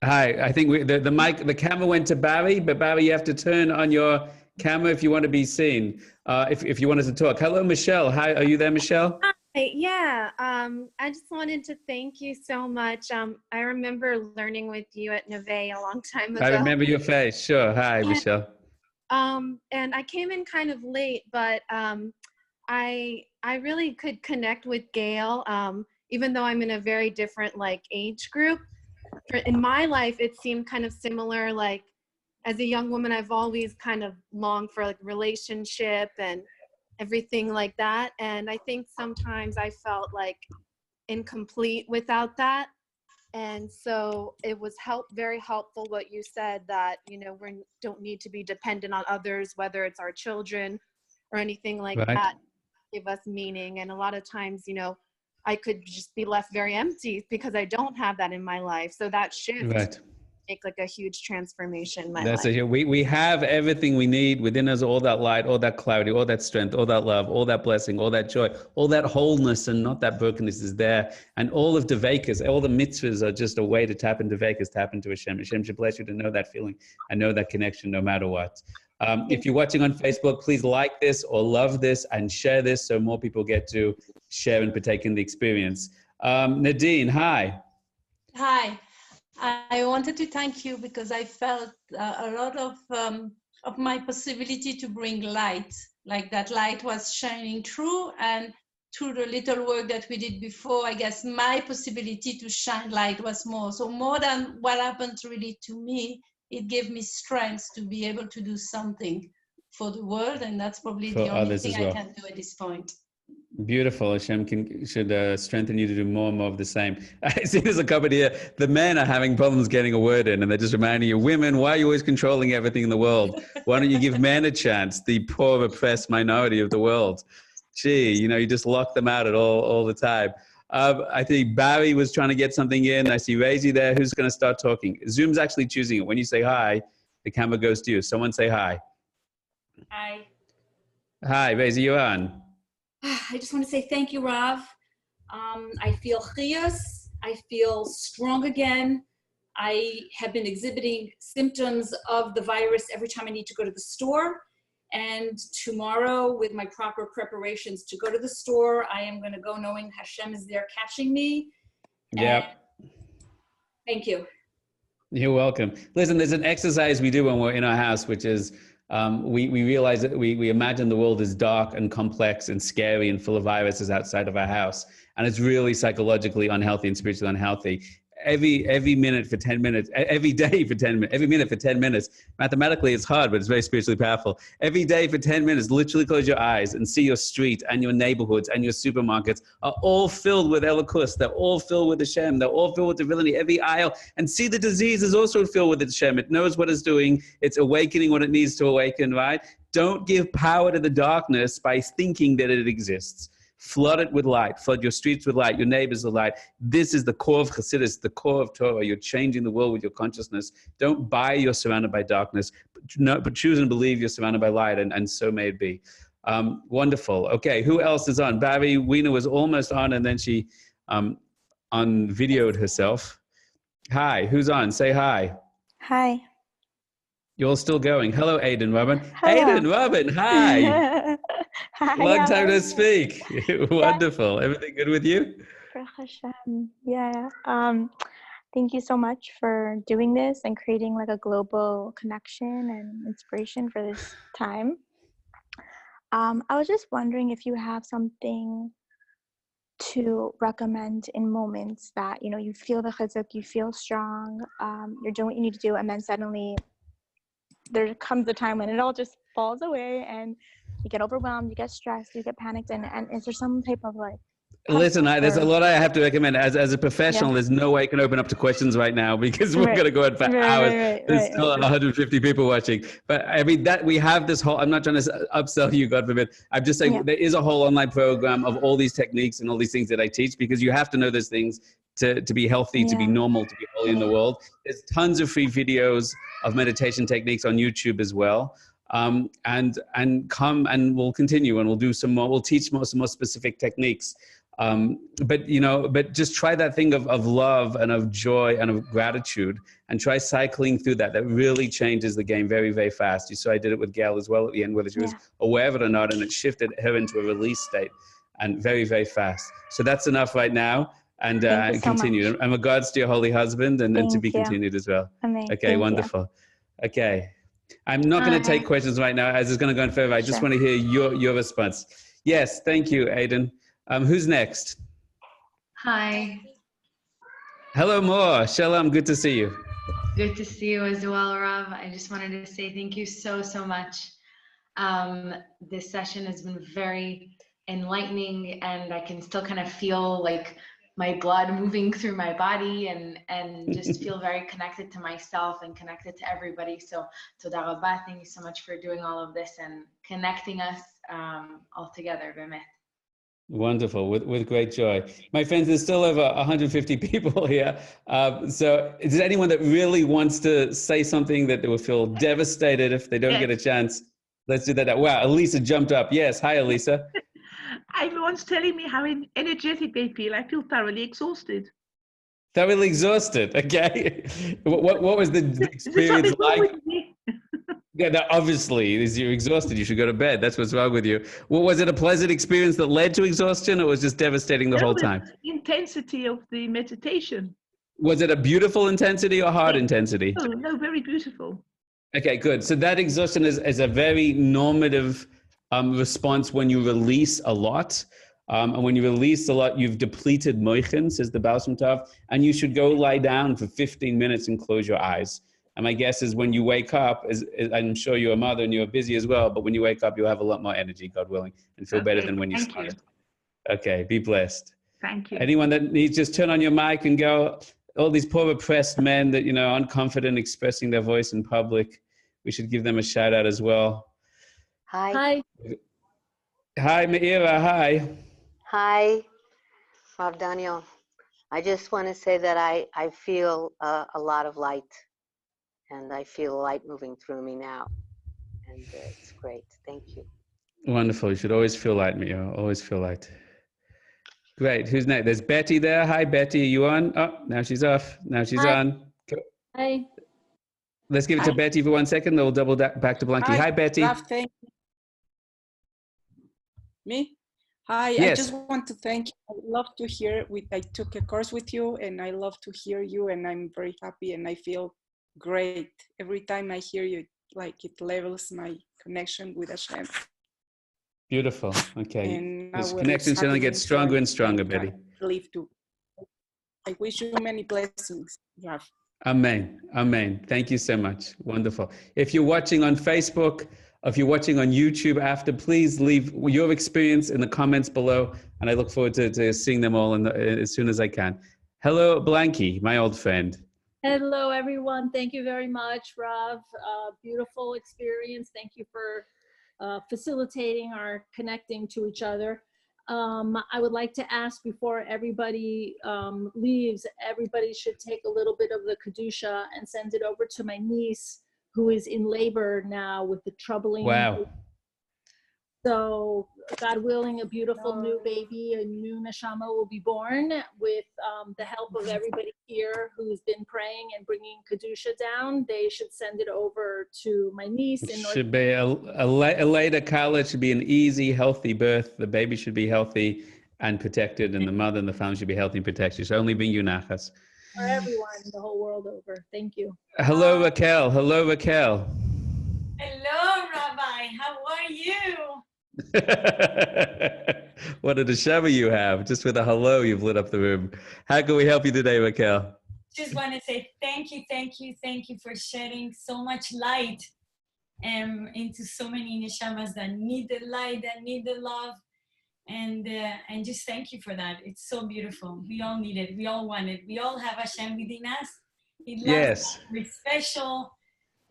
[SPEAKER 1] Hi. I think the camera went to Barry, but Barry, you have to turn on your camera if you want to be seen. If you wanted to talk. Hello, Michelle. Hi. Are you there, Michelle?
[SPEAKER 21] Hi. Yeah. I just wanted to thank you so much. I remember learning with you at Neve a long time ago.
[SPEAKER 1] I remember your face. Sure. Hi, Michelle.
[SPEAKER 21] And I came in kind of late, but I really could connect with Gail, even though I'm in a very different age group. In my life, it seemed kind of similar. Like as a young woman, I've always kind of longed for relationship and everything like that. And I think sometimes I felt incomplete without that. And so it was very helpful what you said, that, we don't need to be dependent on others, whether it's our children or anything like that, give us meaning. And a lot of times, I could just be left very empty because I don't have that in my life. So that shift make a huge transformation in my life.
[SPEAKER 1] We have everything we need within us, all that light, all that clarity, all that strength, all that love, all that blessing, all that joy, all that wholeness and not that brokenness is there. And all of Devekas, all the mitzvahs are just a way to tap into Devekas, tap into Hashem. Hashem should bless you to know that feeling and know that connection no matter what. If you're watching on Facebook, please like this or love this and share this so more people get to share and partake in the experience. Nadine, hi.
[SPEAKER 22] Hi. I wanted to thank you because I felt a lot of my possibility to bring light, like that light was shining through, and through the little work that we did before, I guess my possibility to shine light was more. So more than what happened really to me, it gave me strength to be able to do something for the world, and that's probably the only thing I can do at this point.
[SPEAKER 1] Beautiful. Hashem should strengthen you to do more and more of the same. I see there's a comment here. The men are having problems getting a word in, and they're just reminding you, women, why are you always controlling everything in the world? Why don't you give men a chance, the poor, oppressed minority of the world? Gee, you just lock them out at all the time. I think Barry was trying to get something in. I see Razy there. Who's going to start talking? Zoom's actually choosing it. When you say hi, the camera goes to you. Someone say hi.
[SPEAKER 2] Hi.
[SPEAKER 1] Hi, Razy, you're on.
[SPEAKER 2] I just want to say thank you, Rav. I feel chiyus. I feel strong again. I have been exhibiting symptoms of the virus every time I need to go to the store. And tomorrow, with my proper preparations to go to the store, I am going to go knowing Hashem is there catching me.
[SPEAKER 1] Yeah.
[SPEAKER 2] Thank you.
[SPEAKER 1] You're welcome. Listen, there's an exercise we do when we're in our house, which is we realize that we imagine the world is dark and complex and scary and full of viruses outside of our house. And it's really psychologically unhealthy and spiritually unhealthy. Every minute for 10 minutes, every day for 10 minutes, every minute for 10 minutes. Mathematically, it's hard, but it's very spiritually powerful. Every day for 10 minutes, literally close your eyes and see your street and your neighborhoods and your supermarkets are all filled with Elokus. They're all filled with Hashem. They're all filled with divinity. Every aisle. And see the disease is also filled with Hashem. It knows what it's doing. It's awakening what it needs to awaken, right? Don't give power to the darkness by thinking that it exists. Flood it with light. Flood your streets with light, your neighbors with light. This is the core of Chassidus, the core of Torah. You're changing the world with your consciousness. Don't buy you're surrounded by darkness, but choose and believe you're surrounded by light, and so may it be. Wonderful. Okay, who else is on? Barry Weiner was almost on, and then she unvideoed herself. Hi, who's on? Say hi.
[SPEAKER 4] Hi.
[SPEAKER 1] You're still going. Hello, Aiden Robin.
[SPEAKER 4] Hello.
[SPEAKER 1] Aiden Robin, hi.
[SPEAKER 4] Hi.
[SPEAKER 1] Long time
[SPEAKER 4] how are
[SPEAKER 1] no
[SPEAKER 4] you?
[SPEAKER 1] speak. Wonderful. Everything good with you?
[SPEAKER 4] Baruch Hashem. Yeah. Thank you so much for doing this and creating like a global connection and inspiration for this time. I was just wondering if you have something to recommend in moments that, you feel the chizuk, you feel strong, you're doing what you need to do, and then suddenly there comes a time when it all just falls away and you get overwhelmed, you get stressed, you get panicked, and is there some type of like
[SPEAKER 1] Listen, there's a lot I have to recommend. As a professional,
[SPEAKER 4] Yeah.
[SPEAKER 1] There's no way I can open up to questions right now because we're going to go on for hours. There's still 150 people watching. But I mean, that we have this whole, I'm not trying to upsell you, God forbid. I'm just saying there is a whole online program of all these techniques and all these things that I teach because you have to know those things to be healthy, to be normal, to be holy in the world. There's tons of free videos of meditation techniques on YouTube as well. And come and we'll continue and we'll do some more, we'll teach some more specific techniques. But just try that thing of love and of joy and of gratitude and try cycling through that. That really changes the game very, very fast. You saw I did it with Gail as well at the end, whether she was aware of it or not, and it shifted her into a release state and very, very fast. So that's enough right now. And continue. And regards to your holy husband and to be continued as well.
[SPEAKER 4] Amazing.
[SPEAKER 1] Okay, wonderful. Okay. I'm not going to take questions right now as it's going to go on further. I just want to hear your response. Yes, thank you, Aiden. Who's next?
[SPEAKER 23] Hi.
[SPEAKER 1] Hello, Moore. Shalom. Good to see you.
[SPEAKER 23] Good to see you as well, Rav. I just wanted to say thank you so much. This session has been very enlightening, and I can still kind of feel like my blood moving through my body and just feel very connected to myself and connected to everybody. So toda rabba, thank you so much for doing all of this and connecting us all together. Bemet.
[SPEAKER 1] Wonderful, with great joy. My friends, there's still over 150 people here. So is there anyone that really wants to say something that they will feel devastated if they don't get a chance? Let's do that. Wow, Elisa jumped up. Yes, hi, Elisa.
[SPEAKER 24] Everyone's telling me how energetic they feel. I feel thoroughly exhausted.
[SPEAKER 1] Thoroughly exhausted, okay. What was the experience like? Yeah, no, obviously, as you're exhausted, you should go to bed. That's what's wrong with you. Well, was it a pleasant experience that led to exhaustion, or was it just devastating the whole time?
[SPEAKER 24] The intensity of the meditation.
[SPEAKER 1] Was it a beautiful intensity or hard intensity?
[SPEAKER 24] No, very beautiful.
[SPEAKER 1] Okay, good. So that exhaustion is a very normative response when you release a lot. And when you release a lot, you've depleted moichin, says the Baal Shem Tov, and you should go lie down for 15 minutes and close your eyes. And my guess is when you wake up, I'm sure you're a mother and you're busy as well, but when you wake up, you'll have a lot more energy, God willing, and feel better than when you started. Okay, be blessed.
[SPEAKER 24] Thank you.
[SPEAKER 1] Anyone that needs, just turn on your mic and go. All these poor oppressed men that, aren't confident expressing their voice in public, we should give them a shout out as well.
[SPEAKER 6] Hi.
[SPEAKER 1] Hi, Meira. Hi.
[SPEAKER 6] Hi, Rav Daniel. I just want to say that I feel a lot of light, and I feel light moving through me now, and it's great. Thank you.
[SPEAKER 1] Wonderful. You should always feel light, Meira. Always feel light. Great. Who's next? There's Betty there. Hi, Betty. Are you on? Oh, now she's off. Now she's on. Go.
[SPEAKER 9] Hi.
[SPEAKER 1] Let's give it to Betty for 1 second. Then we'll double back to Blanky. Hi, Betty.
[SPEAKER 9] Rav, thank you. Me? Hi.
[SPEAKER 1] Yes.
[SPEAKER 9] I just want to thank you. I love to hear. I took a course with you, and I love to hear you, and I'm very happy, and I feel great every time I hear you. Like it levels my connection with Hashem.
[SPEAKER 1] Beautiful. Okay.
[SPEAKER 9] And
[SPEAKER 1] This connection only gets stronger and stronger, Betty.
[SPEAKER 9] I wish you many blessings, Rav.
[SPEAKER 1] Amen. Amen. Thank you so much. Wonderful. If you're watching on Facebook, or if you're watching on YouTube after, please leave your experience in the comments below. And I look forward to seeing them all as soon as I can. Hello, Blanky, my old friend.
[SPEAKER 11] Hello, everyone. Thank you very much, Rav. Beautiful experience. Thank you for facilitating our connecting to each other. I would like to ask before everybody leaves, everybody should take a little bit of the Kedusha and send it over to my niece who is in labor now with the troubling.
[SPEAKER 1] Wow.
[SPEAKER 11] So God willing, a beautiful new baby, a new neshama will be born with the help of everybody here who's been praying and bringing Kedusha down. They should send it over to my niece.
[SPEAKER 1] It should be a later college, should be an easy, healthy birth. The baby should be healthy and protected, and the mother and the family should be healthy and protected. It should only bring you nachas.
[SPEAKER 11] For everyone, the whole world over. Thank you.
[SPEAKER 1] Hello, Raquel. Hello, Raquel.
[SPEAKER 12] Hello, Rabbi. How are you?
[SPEAKER 1] What a neshama you have. Just with a hello, you've lit up the room. How can we help you today, Raquel?
[SPEAKER 12] Just want to say thank you for shedding so much light into so many neshamas that need the light, that need the love. And just thank you for that. It's so beautiful. We all need it. We all want it. We all have Hashem within us. He loves us. We're special.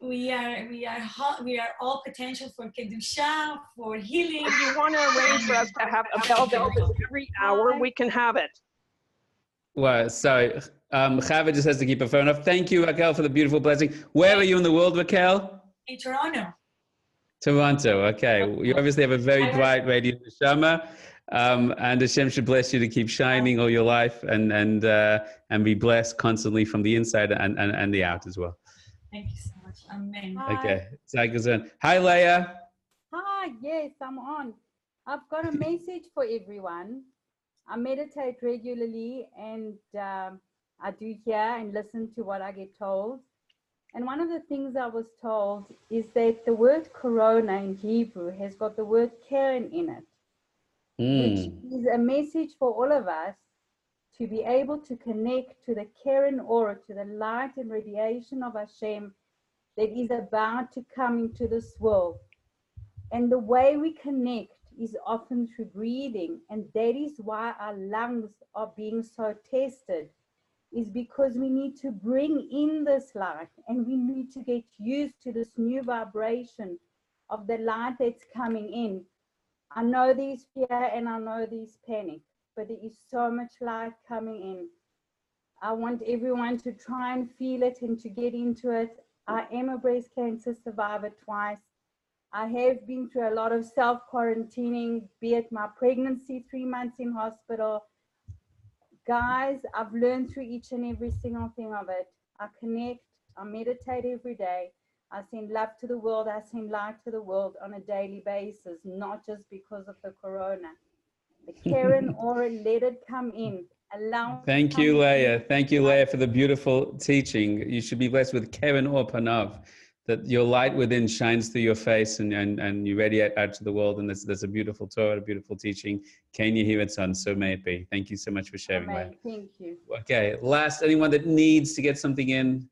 [SPEAKER 12] We are all potential for kedusha, for healing.
[SPEAKER 25] If you want to arrange for us to have a bell every hour, we can have it.
[SPEAKER 1] Well, sorry. Chava just has to keep her phone off. Thank you, Raquel, for the beautiful blessing. Where are you in the world, Raquel?
[SPEAKER 12] In Toronto.
[SPEAKER 1] Toronto. Okay. You obviously have a very bright radiant neshama. And Hashem should bless you to keep shining all your life and be blessed constantly from the inside and the out as well.
[SPEAKER 12] Thank you so much. Amen.
[SPEAKER 1] Okay. Hi, Leah.
[SPEAKER 25] Hi, yes, I'm on. I've got a message for everyone. I meditate regularly, and I do hear and listen to what I get told. And one of the things I was told is that the word corona in Hebrew has got the word Karen in it, which is a message for all of us to be able to connect to the Karen aura, to the light and radiation of Hashem that is about to come into this world. And the way we connect is often through breathing, and that is why our lungs are being so tested, is because we need to bring in this light, and we need to get used to this new vibration of the light that's coming in. I know there's fear and I know there's panic, but there is so much light coming in. I want everyone to try and feel it and to get into it. I am a breast cancer survivor twice. I have been through a lot of self-quarantining, be it my pregnancy, 3 months in hospital. Guys, I've learned through each and every single thing of it. I connect, I meditate every day. I send love to the world, I send light to the world on a daily basis, not just because of the corona. The Karen aura, let it come in. Allow
[SPEAKER 1] Thank you, Leah. Thank you, Leah, for the beautiful teaching. You should be blessed with Karen or Panav, that your light within shines through your face and you radiate out to the world. And there's a beautiful Torah, a beautiful teaching. Can you hear it, son? So may it be. Thank you so much for sharing, Leah.
[SPEAKER 25] Thank you.
[SPEAKER 1] Okay, last, anyone that needs to get something in?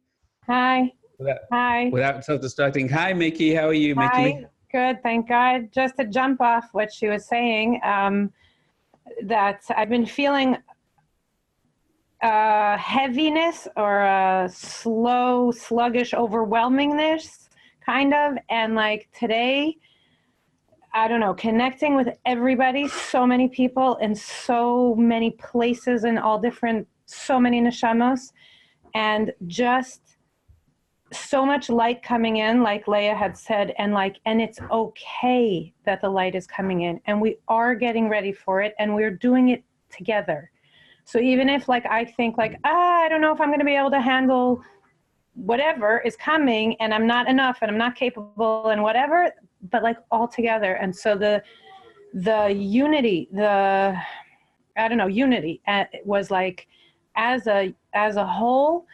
[SPEAKER 26] Hi. Hi.
[SPEAKER 1] Without self-destructing. Hi, Mickey. How are you, Mickey?
[SPEAKER 26] Hi. Good, thank God. Just to jump off what she was saying, that I've been feeling heaviness or a slow, sluggish overwhelmingness, kind of. And like today, I don't know, connecting with everybody, so many people in so many places and all different, so many neshamos, and just so much light coming in, like Leah had said, and it's okay that the light is coming in, and we are getting ready for it, and we're doing it together. So even if like I think like, I don't know if I'm going to be able to handle whatever is coming, and I'm not enough, and I'm not capable, and whatever, but like all together. And so the unity, unity was like, as a whole,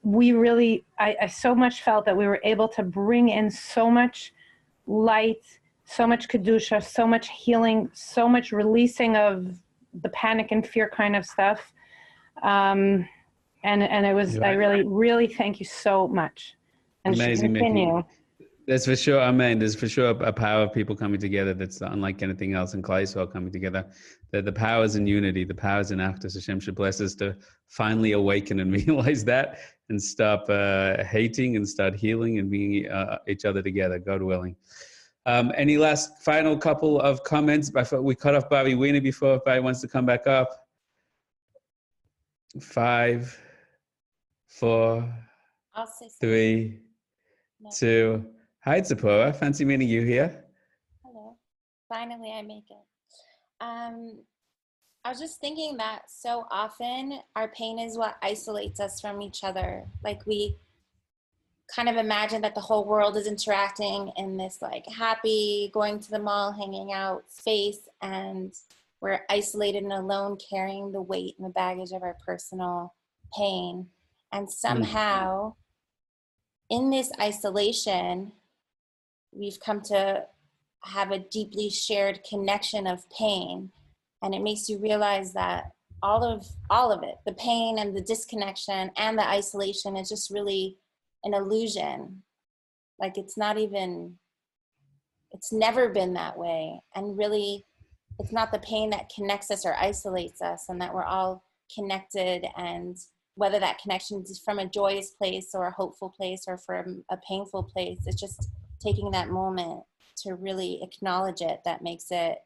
[SPEAKER 26] we really, I so much felt that we were able to bring in so much light, so much kedusha, so much healing, so much releasing of the panic and fear kind of stuff. And it was, I really thank you so much. And
[SPEAKER 1] amazing,
[SPEAKER 26] continue.
[SPEAKER 1] Mickey. There's for sure, amen. There's for sure a power of people coming together that's unlike anything else, and Klal Yisrael coming together. The powers in unity, the powers in Achdus. Hashem should bless us to finally awaken and realize that, and stop hating and start healing and being each other together, God willing. Any last final couple of comments? I thought we cut off Bobby Weiner before, if Barry wants to come back up. 5, 4, 3, 2. Hi, Tzipora. Fancy meeting you here.
[SPEAKER 7] Hello. Finally, I make it. I was just thinking that so often our pain is what isolates us from each other. Like we kind of imagine that the whole world is interacting in this like happy, going to the mall, hanging out space, and we're isolated and alone, carrying the weight and the baggage of our personal pain. And somehow in this isolation, we've come to have a deeply shared connection of pain. And it makes you realize that all of it, the pain and the disconnection and the isolation, is just really an illusion. Like it's never been that way. And really, it's not the pain that connects us or isolates us, and that we're all connected. And whether that connection is from a joyous place or a hopeful place or from a painful place, it's just taking that moment to really acknowledge it that makes it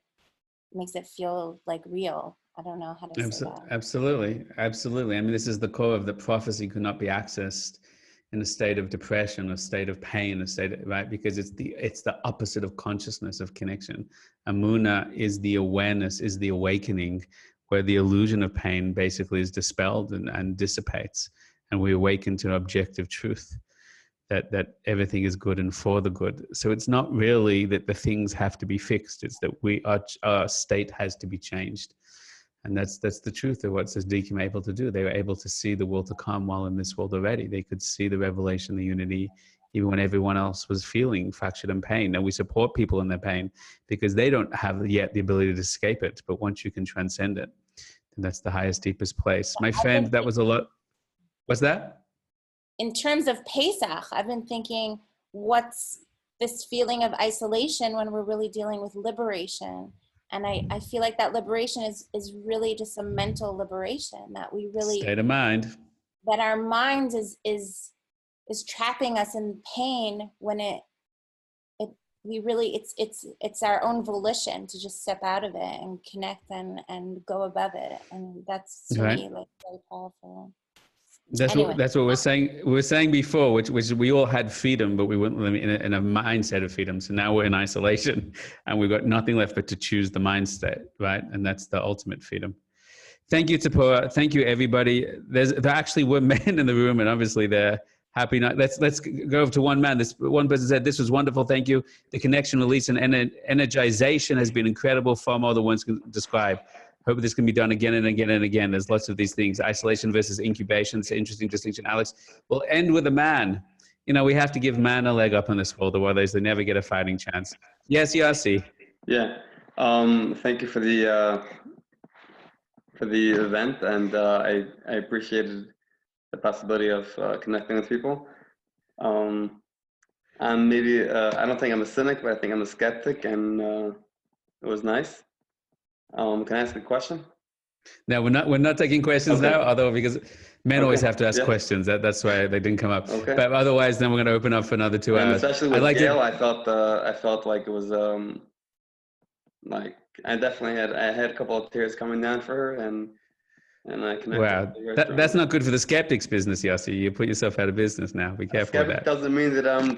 [SPEAKER 7] feel like real. I don't know how to say that.
[SPEAKER 1] Absolutely. I mean, this is the core of the prophecy could not be accessed in a state of depression, a state of pain, right? Because it's the opposite of consciousness, of connection. Amuna is the awareness, is the awakening, where the illusion of pain basically is dispelled and dissipates, and we awaken to objective truth. That everything is good and for the good. So it's not really that the things have to be fixed. It's that our state has to be changed. And that's the truth of what Tzaddikim were able to do. They were able to see the world to come while in this world already. They could see the revelation, the unity, even when everyone else was feeling fractured and pain. And we support people in their pain because they don't have yet the ability to escape it. But once you can transcend it, then that's the highest, deepest place. My friend, that was a lot. What's that?
[SPEAKER 7] In terms of Pesach, I've been thinking, what's this feeling of isolation when we're really dealing with liberation? And I feel like that liberation is really just a mental liberation, that we really
[SPEAKER 1] state of mind,
[SPEAKER 7] that our mind is trapping us in pain when it's our own volition to just step out of it and connect and go above it. And that's to me like very powerful.
[SPEAKER 1] That's what we're saying. We were saying before, which we all had freedom, but we weren't in a mindset of freedom. So now we're in isolation, and we've got nothing left but to choose the mindset, right? And that's the ultimate freedom. Thank you, Tzipora. Thank you, everybody. There actually were men in the room, and obviously they're happy. Let's go over to one man. This one person said, "This was wonderful. Thank you. The connection, release, and energization has been incredible. Far more than words can describe. Hope this can be done again and again and again." There's lots of these things. Isolation versus incubation. It's an interesting distinction. Alex, we'll end with a man. You know, we have to give man a leg up in this world, otherwise they never get a fighting chance. Yes, Yossi.
[SPEAKER 10] Yeah. Thank you for the event, and I appreciated the possibility of connecting with people. I'm maybe I don't think I'm a cynic, but I think I'm a skeptic, and it was nice. Can I ask a question?
[SPEAKER 1] No, we're not taking questions now, although because men always have to ask questions. That's why they didn't come up.
[SPEAKER 10] Okay.
[SPEAKER 1] But otherwise, then we're going to open up for another 2
[SPEAKER 10] And
[SPEAKER 1] hours.
[SPEAKER 10] especially with Gail, I felt like it was like I had a couple of tears coming down for her, and I connected.
[SPEAKER 1] Wow, that's not good for the skeptics business, Yossi. You put yourself out of business now. Be careful with that.
[SPEAKER 10] Doesn't mean that I'm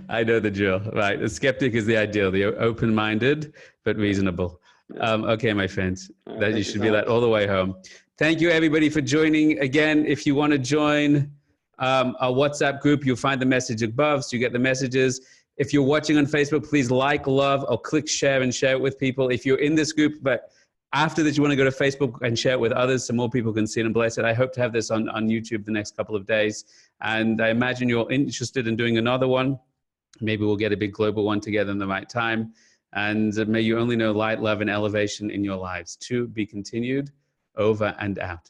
[SPEAKER 1] I know the drill. Right, the skeptic is the ideal, the open-minded but reasonable. Okay, my friends, that you should be that all the way home. Thank you, everybody, for joining. Again, if you want to join our WhatsApp group, you'll find the message above, so you get the messages. If you're watching on Facebook, please like, love, or click share and share it with people. If you're in this group, but after this, you want to go to Facebook and share it with others so more people can see it and bless it. I hope to have this on YouTube the next couple of days. And I imagine you're interested in doing another one. Maybe we'll get a big global one together in the right time. And may you only know light, love, and elevation in your lives. To be continued, over and out.